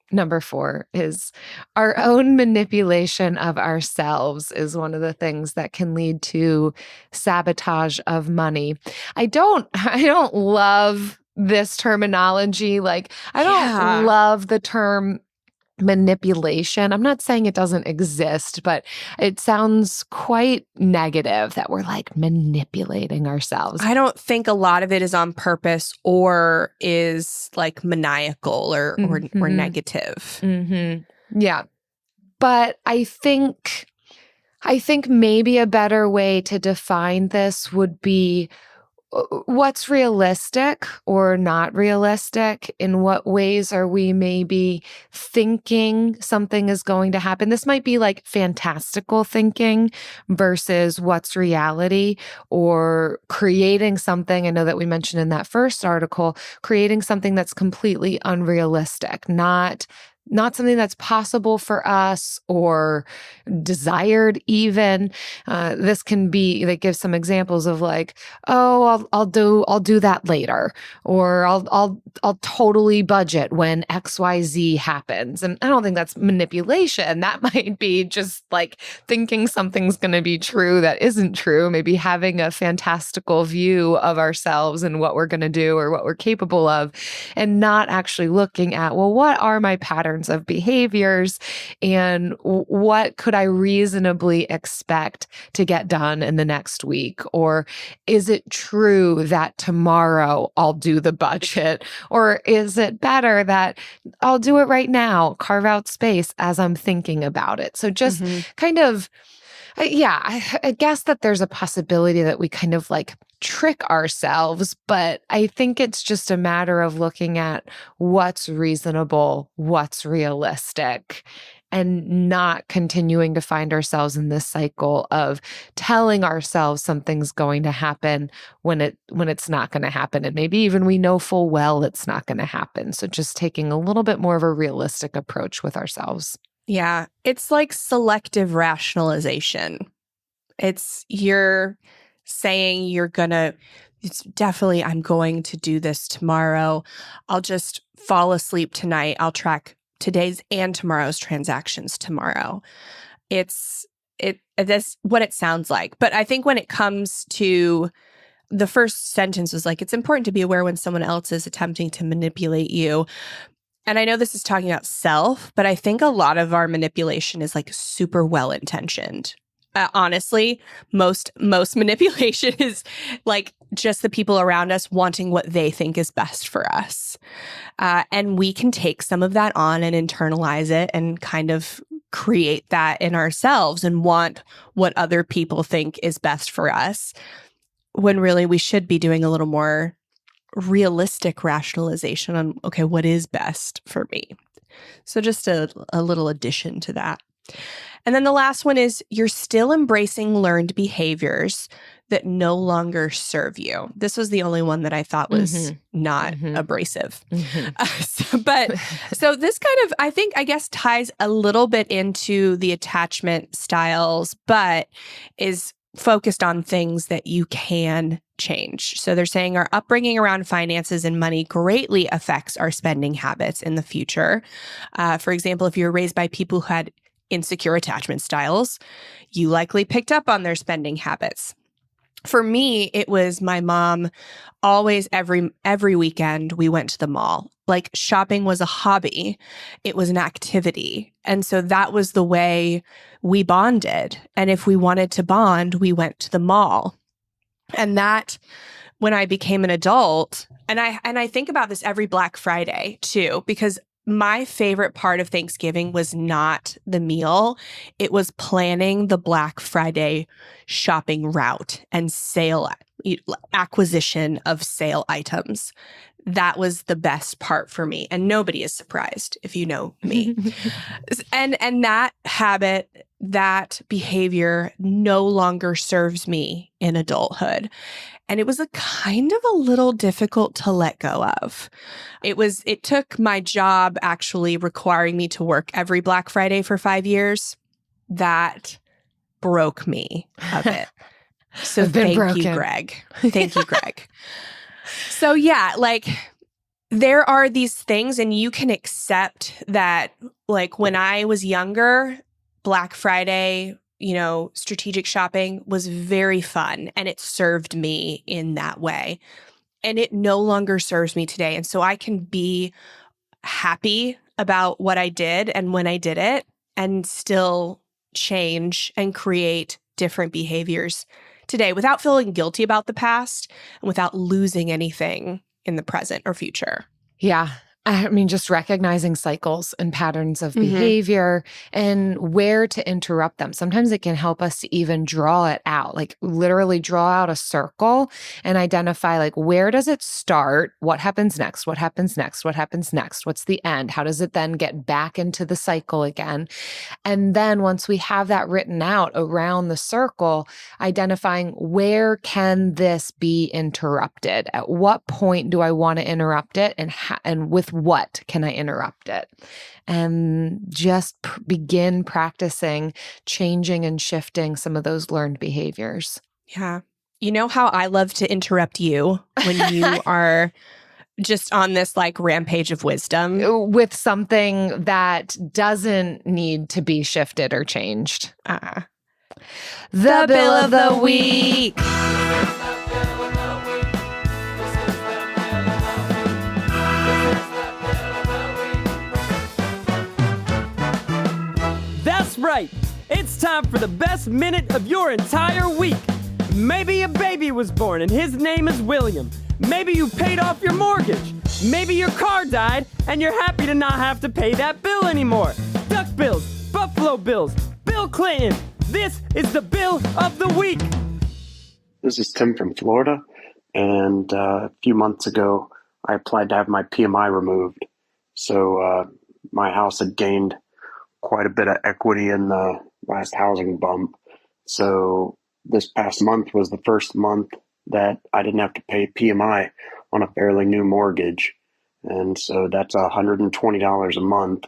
number 4 is our own manipulation of ourselves is one of the things that can lead to sabotage of money. I don't love this terminology. Like, I don't love the term manipulation. I'm not saying it doesn't exist, but it sounds quite negative that we're like manipulating ourselves. I don't think a lot of it is on purpose or is like maniacal or negative. Yeah. But I think maybe a better way to define this would be what's realistic or not realistic. In what ways are we maybe thinking something is going to happen? This might be like fantastical thinking versus what's reality, or creating something. I know that we mentioned in that first article, creating something that's completely unrealistic, not something that's possible for us or desired even. This can be, they give some examples of like, oh, I'll do that later, or I'll totally budget when XYZ happens. And I don't think that's manipulation. That might be just like thinking something's going to be true that isn't true, maybe having a fantastical view of ourselves and what we're going to do or what we're capable of, and not actually looking at, well, what are my patterns of behaviors and what could I reasonably expect to get done in the next week? Or is it true that tomorrow I'll do the budget? Or is it better that I'll do it right now, carve out space as I'm thinking about it? So just kind of, I guess that there's a possibility that we kind of like trick ourselves, but I think it's just a matter of looking at what's reasonable, what's realistic, and not continuing to find ourselves in this cycle of telling ourselves something's going to happen when it's not going to happen. And maybe even we know full well it's not going to happen. So just taking a little bit more of a realistic approach with ourselves. Yeah, it's like selective rationalization. It's you're saying I'm going to do this tomorrow. I'll just fall asleep tonight. I'll track today's and tomorrow's transactions tomorrow. That's what it sounds like. But I think when it comes to the first sentence was like, it's important to be aware when someone else is attempting to manipulate you. And I know this is talking about self, but I think a lot of our manipulation is like super well-intentioned. Honestly, most manipulation is like just the people around us wanting what they think is best for us. And we can take some of that on and internalize it and kind of create that in ourselves and want what other people think is best for us, when really we should be doing a little more realistic rationalization on, okay, what is best for me? So just a little addition to that. And then the last one is you're still embracing learned behaviors that no longer serve you. This was the only one that I thought was not abrasive. So this kind of, I guess ties a little bit into the attachment styles, but is focused on things that you can change. So they're saying our upbringing around finances and money greatly affects our spending habits in the future. For example, if you were raised by people who had insecure attachment styles, you likely picked up on their spending habits. For me, it was my mom always every weekend we went to the mall. Like shopping was a hobby. It was an activity. And so that was the way we bonded. And if we wanted to bond, we went to the mall. And that when I became an adult, and I think about this every Black Friday too, because my favorite part of Thanksgiving was not the meal. It was planning the Black Friday shopping route and sale acquisition of sale items. That was the best part for me. And nobody is surprised if you know me. And that habit, that behavior no longer serves me in adulthood. And it was a kind of a little difficult to let go of. It took my job actually requiring me to work every Black Friday for 5 years. That broke me of it. So thank you, Greg. Thank you, Greg. So yeah, like there are these things, and you can accept that, like when I was younger, Black Friday, strategic shopping was very fun and it served me in that way. And it no longer serves me today. And so I can be happy about what I did and when I did it and still change and create different behaviors today without feeling guilty about the past and without losing anything in the present or future. Yeah. I mean, just recognizing cycles and patterns of behavior and where to interrupt them. Sometimes it can help us to even draw it out, like literally draw out a circle and identify like, where does it start? What happens next? What happens next? What happens next? What's the end? How does it then get back into the cycle again? And then once we have that written out around the circle, identifying where can this be interrupted? At what point do I want to interrupt it? And with what can I interrupt it? And just begin practicing changing and shifting some of those learned behaviors. Yeah. You know how I love to interrupt you when you are just on this like rampage of wisdom? With something that doesn't need to be shifted or changed. The bill of the week. Right. It's time for the best minute of your entire week. Maybe a baby was born and his name is William. Maybe you paid off your mortgage. Maybe your car died and you're happy to not have to pay that bill anymore. Duck bills, Buffalo Bills, Bill Clinton. This is the bill of the week. This is Tim from Florida, and a few months ago I applied to have my PMI removed. So my house had gained quite a bit of equity in the last housing bump. So this past month was the first month that I didn't have to pay PMI on a fairly new mortgage. And so that's $120 a month.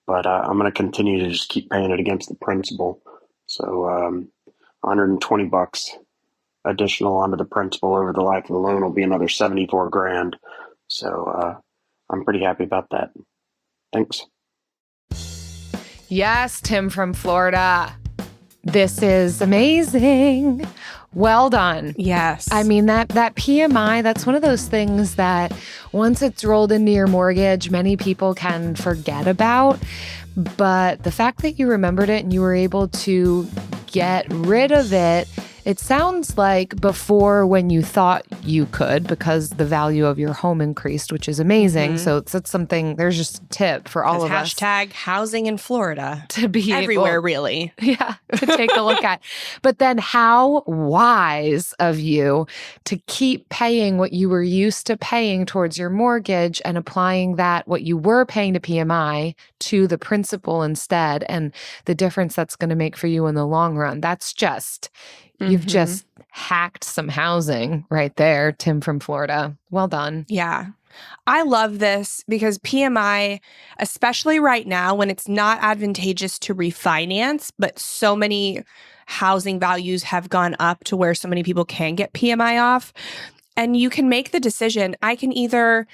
But I'm going to continue to just keep paying it against the principal. So $120 additional onto the principal over the life of the loan will be another $74,000. So I'm pretty happy about that. Thanks. Yes, Tim from Florida. This is amazing. Well done. Yes. I mean, that PMI, that's one of those things that once it's rolled into your mortgage, many people can forget about. But the fact that you remembered it and you were able to get rid of it, it sounds like before when you thought you could because the value of your home increased, which is amazing. So that's something, there's just a tip for all of us. Hashtag housing in Florida. To be everywhere, really. Yeah, to take a look at. But then how wise of you to keep paying what you were used to paying towards your mortgage and applying that, what you were paying to PMI, to the principal instead, and the difference that's going to make for you in the long run. That's just... You've just hacked some housing right there, Tim from Florida. Well done. Yeah. I love this because PMI, especially right now when it's not advantageous to refinance, but so many housing values have gone up to where so many people can get PMI off. And you can make the decision. I can either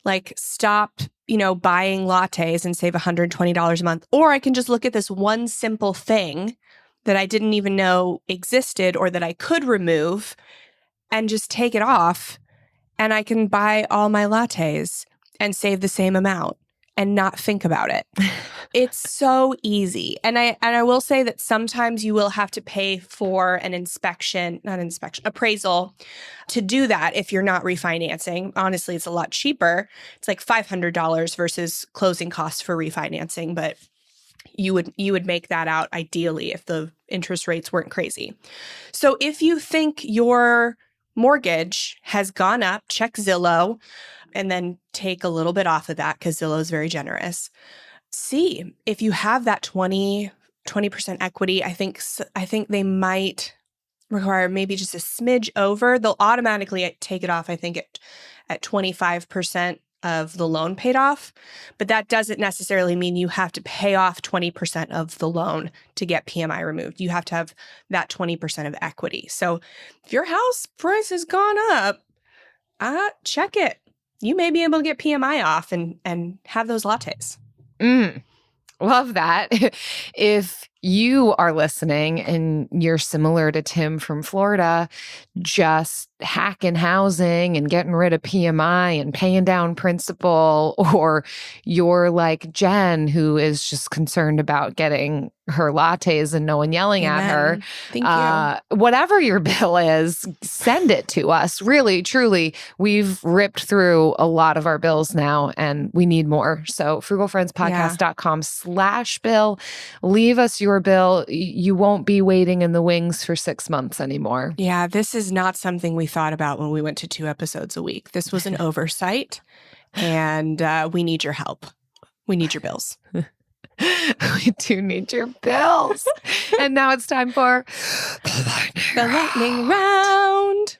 like stop, buying lattes and save $120 a month, or I can just look at this one simple thing that I didn't even know existed or that I could remove and just take it off, and I can buy all my lattes and save the same amount. and not think about it. It's so easy. And I will say that sometimes you will have to pay for an appraisal to do that if you're not refinancing. Honestly, it's a lot cheaper. It's like $500 versus closing costs for refinancing, but you would make that out ideally if the interest rates weren't crazy. So if you think your mortgage has gone up, check Zillow and then take a little bit off of that because Zillow is very generous. See if you have that 20% equity. I think they might require maybe just a smidge over. They'll automatically take it off, I think, at 25% of the loan paid off. But that doesn't necessarily mean you have to pay off 20% of the loan to get PMI removed. You have to have that 20% of equity. So if your house price has gone up, check it. You may be able to get PMI off and have those lattes. Love that. If you are listening and you're similar to Tim from Florida, just hacking housing and getting rid of PMI and paying down principal, or you're like Jen, who is just concerned about getting her lattes and no one yelling at her. Thank you. Whatever your bill is, send it to us. Really, truly, we've ripped through a lot of our bills now and we need more. So frugalfriendspodcast.com/bill. Leave us your bill. You won't be waiting in the wings for 6 months anymore. Yeah, this is not something we thought about when we went to 2 episodes a week. This was an oversight, and we need your help. We need your bills. We do need your bills. And now it's time for the lightning round.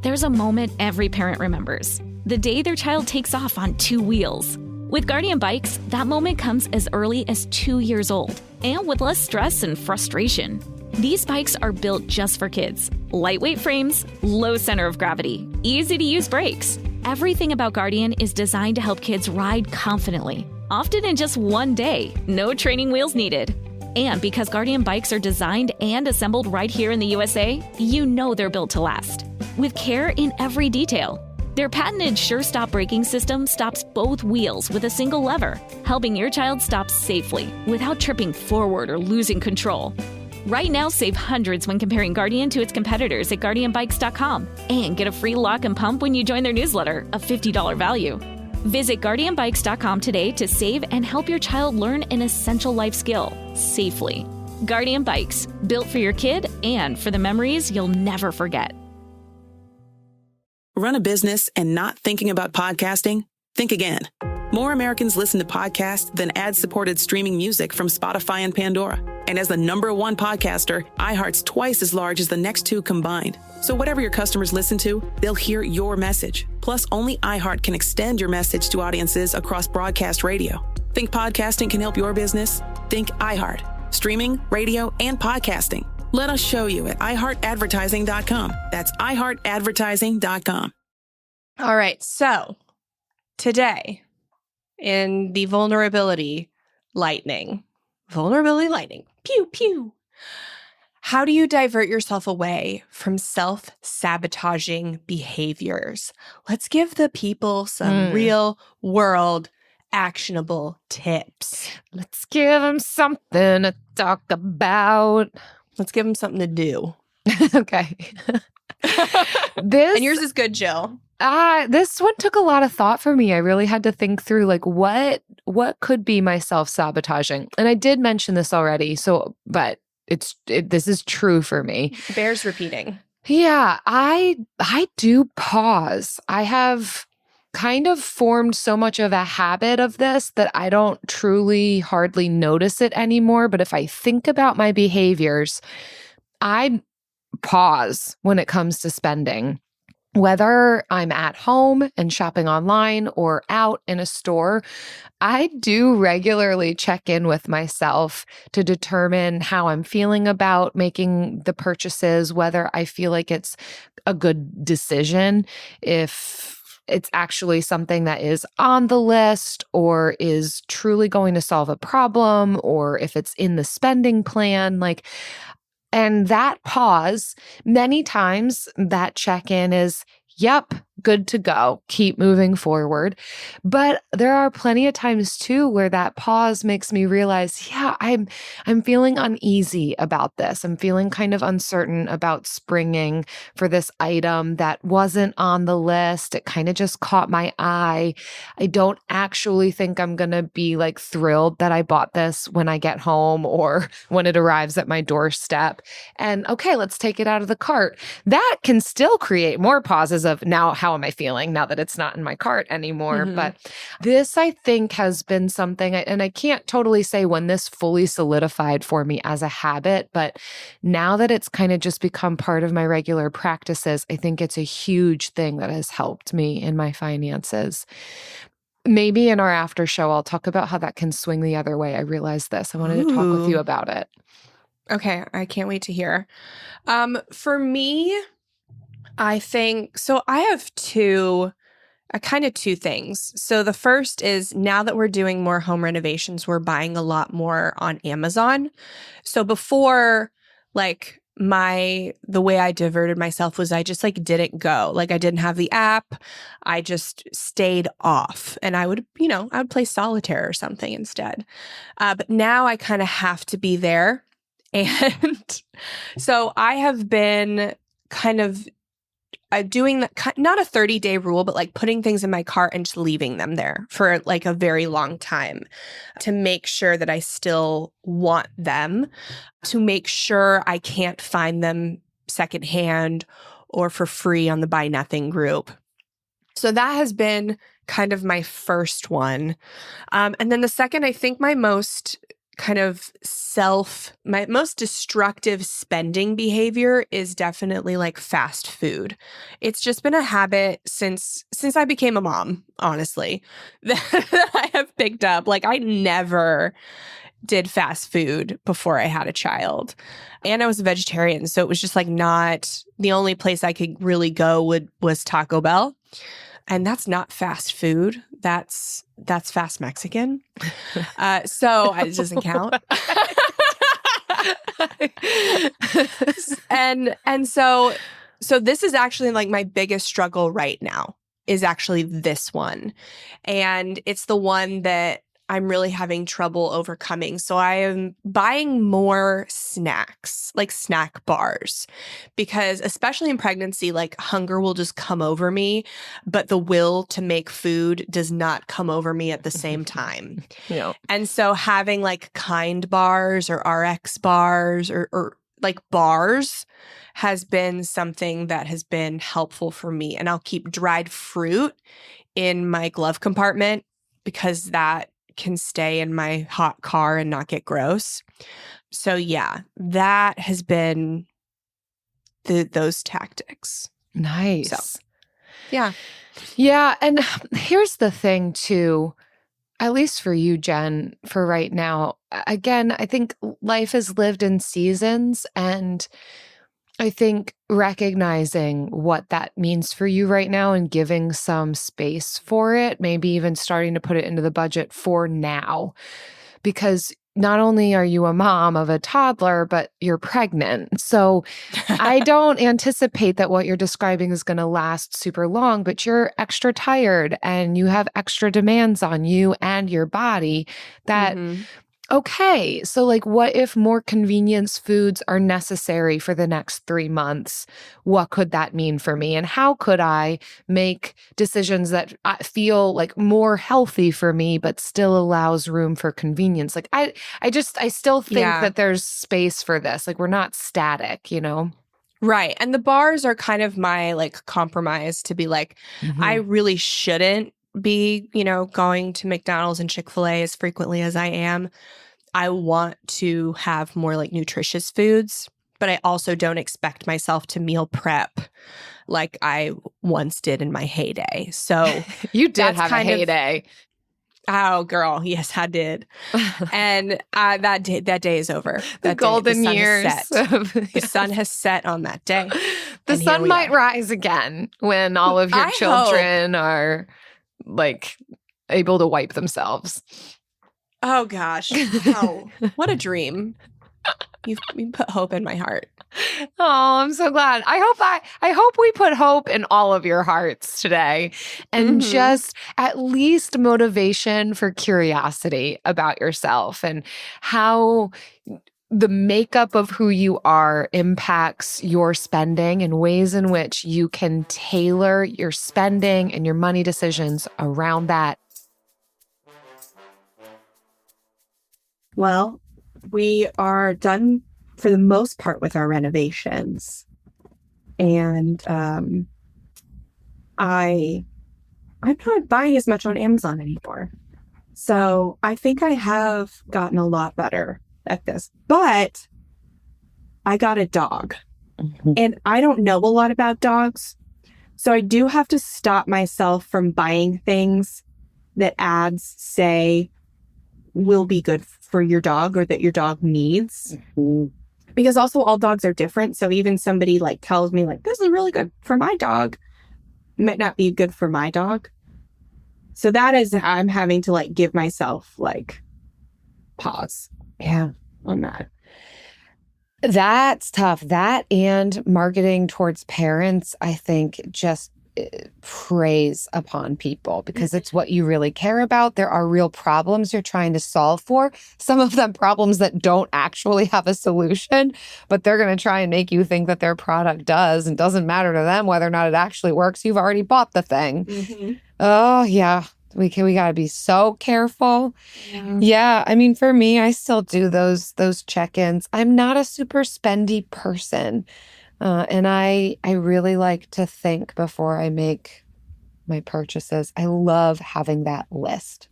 There's a moment every parent remembers. The day their child takes off on 2 wheels. With Guardian Bikes, that moment comes as early as 2 years old, and with less stress and frustration. These bikes are built just for kids. Lightweight frames, low center of gravity, easy to use brakes. Everything about Guardian is designed to help kids ride confidently, often in just 1 day, no training wheels needed. And because Guardian bikes are designed and assembled right here in the USA, you know they're built to last. With care in every detail. Their patented Sure-Stop braking system stops both wheels with a single lever, helping your child stop safely without tripping forward or losing control. Right now, save hundreds when comparing Guardian to its competitors at GuardianBikes.com and get a free lock and pump when you join their newsletter, a $50 value. Visit GuardianBikes.com today to save and help your child learn an essential life skill safely. Guardian Bikes, built for your kid and for the memories you'll never forget. Run a business and not thinking about podcasting? Think again. More Americans listen to podcasts than ad-supported streaming music from Spotify and Pandora. And as the #1 podcaster, iHeart's twice as large as the next 2 combined. So whatever your customers listen to, they'll hear your message. Plus, only iHeart can extend your message to audiences across broadcast radio. Think podcasting can help your business? Think iHeart. Streaming, radio, and podcasting. Let us show you at iHeartAdvertising.com. That's iHeartAdvertising.com. All right, so today in the vulnerability lightning, pew, pew. How do you divert yourself away from self-sabotaging behaviors? Let's give the people some real world actionable tips. Let's give them something to talk about. Let's give them something to do. Okay. And yours is good, Jill. This one took a lot of thought for me. I really had to think through like what could be my self-sabotaging. And I did mention this already, but this is true for me. Bears repeating. Yeah, I do pause. I have kind of formed so much of a habit of this that I don't truly hardly notice it anymore. But if I think about my behaviors, I pause when it comes to spending. Whether I'm at home and shopping online or out in a store, I do regularly check in with myself to determine how I'm feeling about making the purchases, whether I feel like it's a good decision, if it's actually something that is on the list or is truly going to solve a problem, or if it's in the spending plan. And that pause, many times that check-in is, yep, good to go. Keep moving forward. But there are plenty of times too where that pause makes me realize, yeah, I'm feeling uneasy about this. I'm feeling kind of uncertain about springing for this item that wasn't on the list. It kind of just caught my eye. I don't actually think I'm going to be like thrilled that I bought this when I get home or when it arrives at my doorstep. And okay, let's take it out of the cart. That can still create more pauses of now, how am I feeling now that it's not in my cart anymore? But this, I think, has been something, and I can't totally say when this fully solidified for me as a habit, but now that it's kind of just become part of my regular practices, I think it's a huge thing that has helped me in my finances. Maybe in our after show, I'll talk about how that can swing the other way. I realized this. I wanted to talk with you about it. Okay, I can't wait to hear. For me, I think, so I have two things. So the first is now that we're doing more home renovations, we're buying a lot more on Amazon. So before, like, the way I diverted myself was I just like didn't go. Like I didn't have the app. I just stayed off and I would play solitaire or something instead. But now I kind of have to be there. And so I have been kind of doing that, not a 30-day rule, but like putting things in my cart and just leaving them there for like a very long time to make sure that I still want them, to make sure I can't find them secondhand or for free on the Buy Nothing group. So that has been kind of my first one. And then the second, I think my most destructive spending behavior is definitely like fast food. It's just been a habit since I became a mom, honestly, that I have picked up. Like I never did fast food before I had a child. And I was a vegetarian, so it was just like not the only place I could really go was Taco Bell. And that's not fast food. That's fast Mexican. So it doesn't count. and so this is actually like my biggest struggle right now is actually this one. And it's the one that I'm really having trouble overcoming. So I am buying more snacks, like snack bars, because especially in pregnancy, like hunger will just come over me, but the will to make food does not come over me at the same time. Yeah. And so having like Kind bars or RX bars or like bars has been something that has been helpful for me. And I'll keep dried fruit in my glove compartment because that can stay in my hot car and not get gross. So yeah, that has been those tactics. Nice. So, yeah. Yeah. And here's the thing too, at least for you, Jen, for right now, again, I think life is lived in seasons, and I think recognizing what that means for you right now and giving some space for it, maybe even starting to put it into the budget for now, because not only are you a mom of a toddler, but you're pregnant. So I don't anticipate that what you're describing is going to last super long, but you're extra tired and you have extra demands on you and your body that okay, so like what if more convenience foods are necessary for the next 3 months? What could that mean for me? And how could I make decisions that feel like more healthy for me, but still allows room for convenience? Like I still think that there's space for this. Like we're not static, you know? Right. And the bars are kind of my like compromise to be like, I really shouldn't be, going to McDonald's and Chick-fil-A as frequently as I am. I want to have more like nutritious foods, but I also don't expect myself to meal prep like I once did in my heyday. So you did have a heyday. Oh, girl. Yes, I did. And that day is over. The golden years. The sun has set on that day. The sun might rise again when all of your children are like able to wipe themselves. Oh gosh. Wow. What a dream. You put hope in my heart. Oh, I'm so glad. I hope we put hope in all of your hearts today, and just at least motivation for curiosity about yourself and how the makeup of who you are impacts your spending and ways in which you can tailor your spending and your money decisions around that. Well, we are done for the most part with our renovations. And I'm not buying as much on Amazon anymore. So I think I have gotten a lot better at this. But I got a dog. And I don't know a lot about dogs. So I do have to stop myself from buying things that ads say will be good for your dog or that your dog needs. Because also all dogs are different. So even somebody like tells me like, this is really good for my dog, might not be good for my dog. So that is, I'm having to like give myself like pause. Yeah. On that. That's tough. That and marketing towards parents, I think, just preys upon people because it's what you really care about. There are real problems you're trying to solve for. Some of them problems that don't actually have a solution, but they're going to try and make you think that their product does, and doesn't matter to them whether or not it actually works. You've already bought the thing. Oh, yeah. We got to be so careful. Yeah. I mean, for me, I still do those check-ins. I'm not a super spendy person. And I really like to think before I make my purchases. I love having that list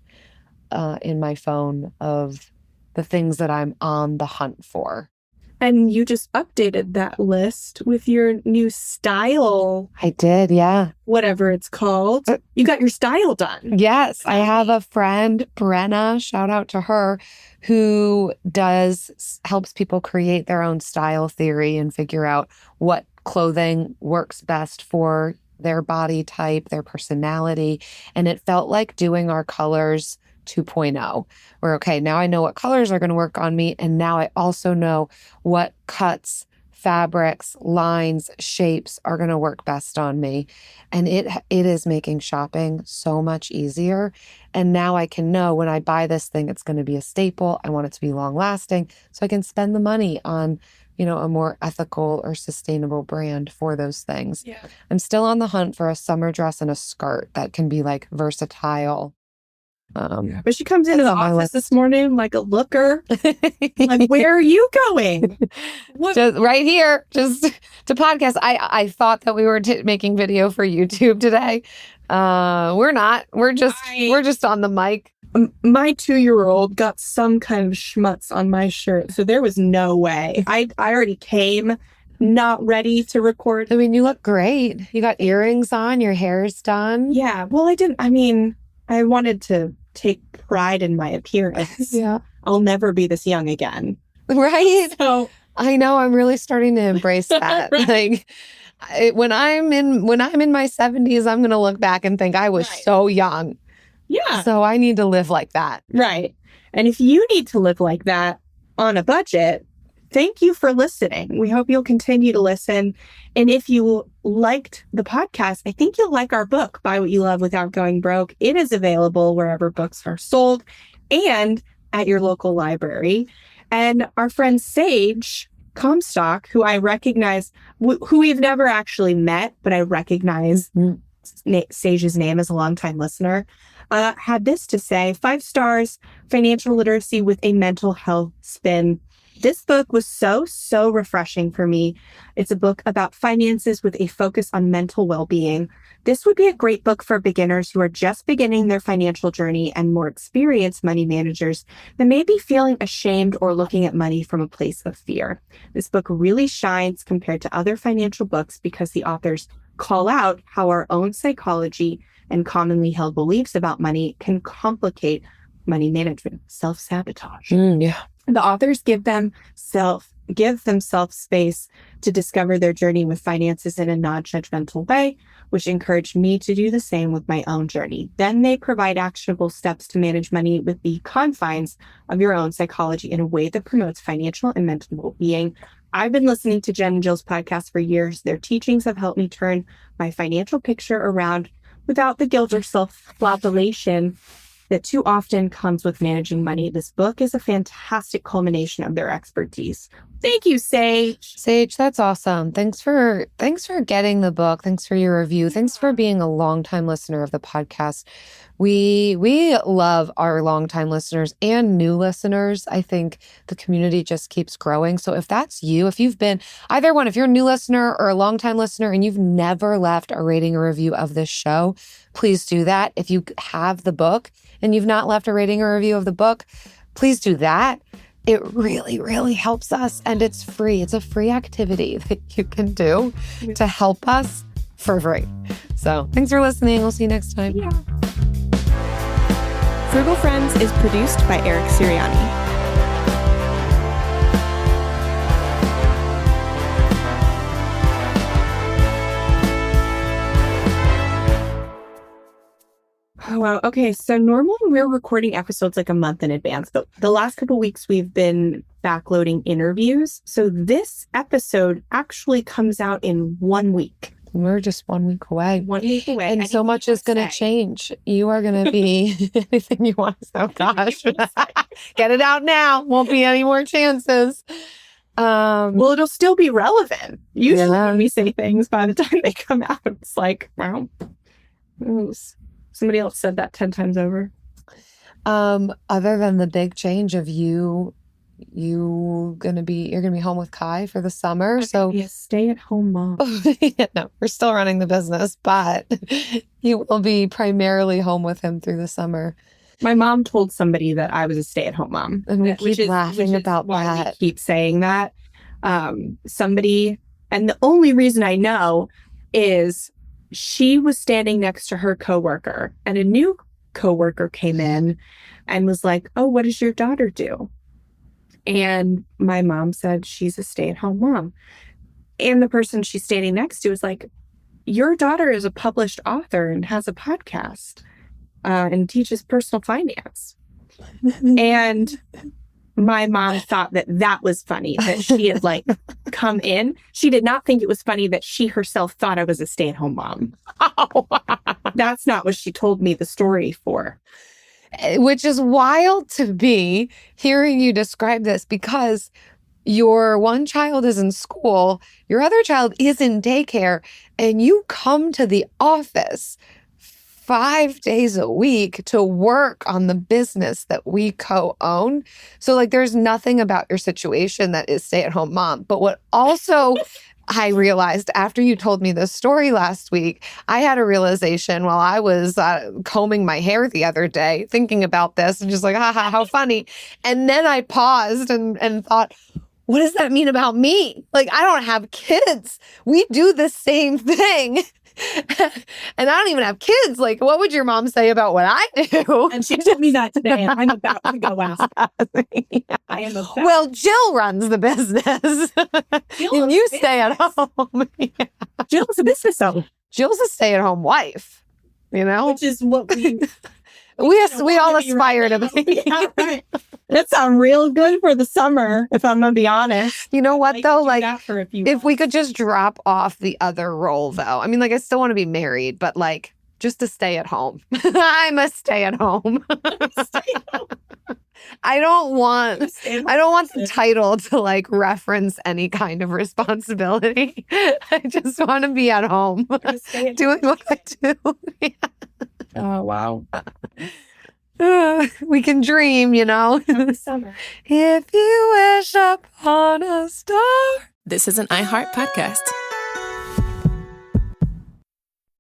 in my phone of the things that I'm on the hunt for. And you just updated that list with your new style. I did, yeah. Whatever it's called. You got your style done. Yes. I have a friend, Brenna, shout out to her, who helps people create their own style theory and figure out what clothing works best for their body type, their personality. And it felt like doing our colors 2.0, where, okay, now I know what colors are going to work on me. And now I also know what cuts, fabrics, lines, shapes are going to work best on me. And it is making shopping so much easier. And now I can know when I buy this thing, it's going to be a staple. I want it to be long lasting, so I can spend the money on, a more ethical or sustainable brand for those things. Yeah. I'm still on the hunt for a summer dress and a skirt that can be like versatile. But she comes into the office this morning like a looker. Like, where are you going? Just right here, just to podcast. I thought that we were making video for YouTube today. We're not. We're just on the mic. My 2-year-old got some kind of schmutz on my shirt, so there was no way. I already came not ready to record. I mean, you look great. You got earrings on. Your hair's done. Yeah. Well, I wanted to take pride in my appearance. Yeah. I'll never be this young again. Right? So I know, I'm really starting to embrace that. Right. Like when I'm in my 70s, I'm going to look back and think I was so young. Yeah. So I need to live like that. Right. And if you need to live like that on a budget, thank you for listening. We hope you'll continue to listen. And if you liked the podcast, I think you'll like our book, Buy What You Love Without Going Broke. It is available wherever books are sold and at your local library. And our friend Sage Comstock, who I recognize, who we've never actually met, but I recognize Sage's name as a longtime listener, had this to say: 5 stars, financial literacy with a mental health spin. This book was so refreshing for me. It's a book about finances with a focus on mental well-being. This would be a great book for beginners who are just beginning their financial journey and more experienced money managers that may be feeling ashamed or looking at money from a place of fear. This book really shines compared to other financial books because the authors call out how our own psychology and commonly held beliefs about money can complicate money management, self-sabotage. Yeah. The authors give them give themselves space to discover their journey with finances in a non-judgmental way, which encouraged me to do the same with my own journey. Then they provide actionable steps to manage money with the confines of your own psychology in a way that promotes financial and mental well-being. I've been listening to Jen and Jill's podcast for years. Their teachings have helped me turn my financial picture around without the guilt or self-flagellation that too often comes with managing money. This book is a fantastic culmination of their expertise. Thank you, Sage. Sage, that's awesome. Thanks for getting the book. Thanks for your review. Thanks for being a longtime listener of the podcast. We love our longtime listeners and new listeners. I think the community just keeps growing. So if that's you, if you've been either one, if you're a new listener or a longtime listener and you've never left a rating or review of this show, please do that. If you have the book and you've not left a rating or review of the book, please do that. It really, really helps us, and it's free. It's a free activity that you can do to help us for free. So thanks for listening. We'll see you next time. Yeah. Frugal Friends is produced by Eric Siriani. Oh, wow. Okay. So normally we're recording episodes like a month in advance, but the last couple of weeks we've been backloading interviews. So this episode actually comes out in 1 week. We're just 1 week away. 1 week away. And so much is going to change. You are going to be anything you want to say. Oh, gosh. Get it out now. Won't be any more chances. Well, it'll still be relevant. Usually when we say things, by the time they come out, it's like, wow. Somebody else said that 10 times over. Other than the big change of you're gonna be home with Kai for the summer. So be a stay-at-home mom. No, we're still running the business, but you will be primarily home with him through the summer. My mom told somebody that I was a stay-at-home mom. And we keep laughing about that. We keep saying that. Somebody, and the only reason I know is she was standing next to her coworker, and a new coworker came in and was like, "Oh, what does your daughter do?" And my mom said, "She's a stay-at-home mom." And the person she's standing next to was like, "Your daughter is a published author and has a podcast and teaches personal finance." And my mom thought that was funny, that she had like come in. She did not think it was funny that she herself thought I was a stay-at-home mom. That's not what she told me the story for. Which is wild to me hearing you describe this, because your one child is in school, your other child is in daycare, and you come to the office 5 days a week to work on the business that we co-own. So like there's nothing about your situation that is stay-at-home mom. But what also I realized after you told me this story last week, I had a realization while I was combing my hair the other day, thinking about this and just like, haha, how funny. And then I paused and thought, what does that mean about me? Like, I don't have kids. We do the same thing. And I don't even have kids. Like, what would your mom say about what I do? And she told me that today, and I'm about to go ask. I am about. Well, Jill runs the business. And you stay at home. Yeah. Jill's a business owner. Jill's a stay-at-home wife, you know? Which is what we all aspire to be. Yeah, right. That sounds real good for the summer, if I'm going to be honest. You know what, though? Like, if we could just drop off the other role, though. I mean, like, I still want to be married, but, like, just to stay at home. I'm a stay at home. I don't want the title to, like, reference any kind of responsibility. I just want to be at home doing what I do. Yeah. Oh, wow. We can dream, you know. Summer. If you wish upon a star. This is an iHeart podcast.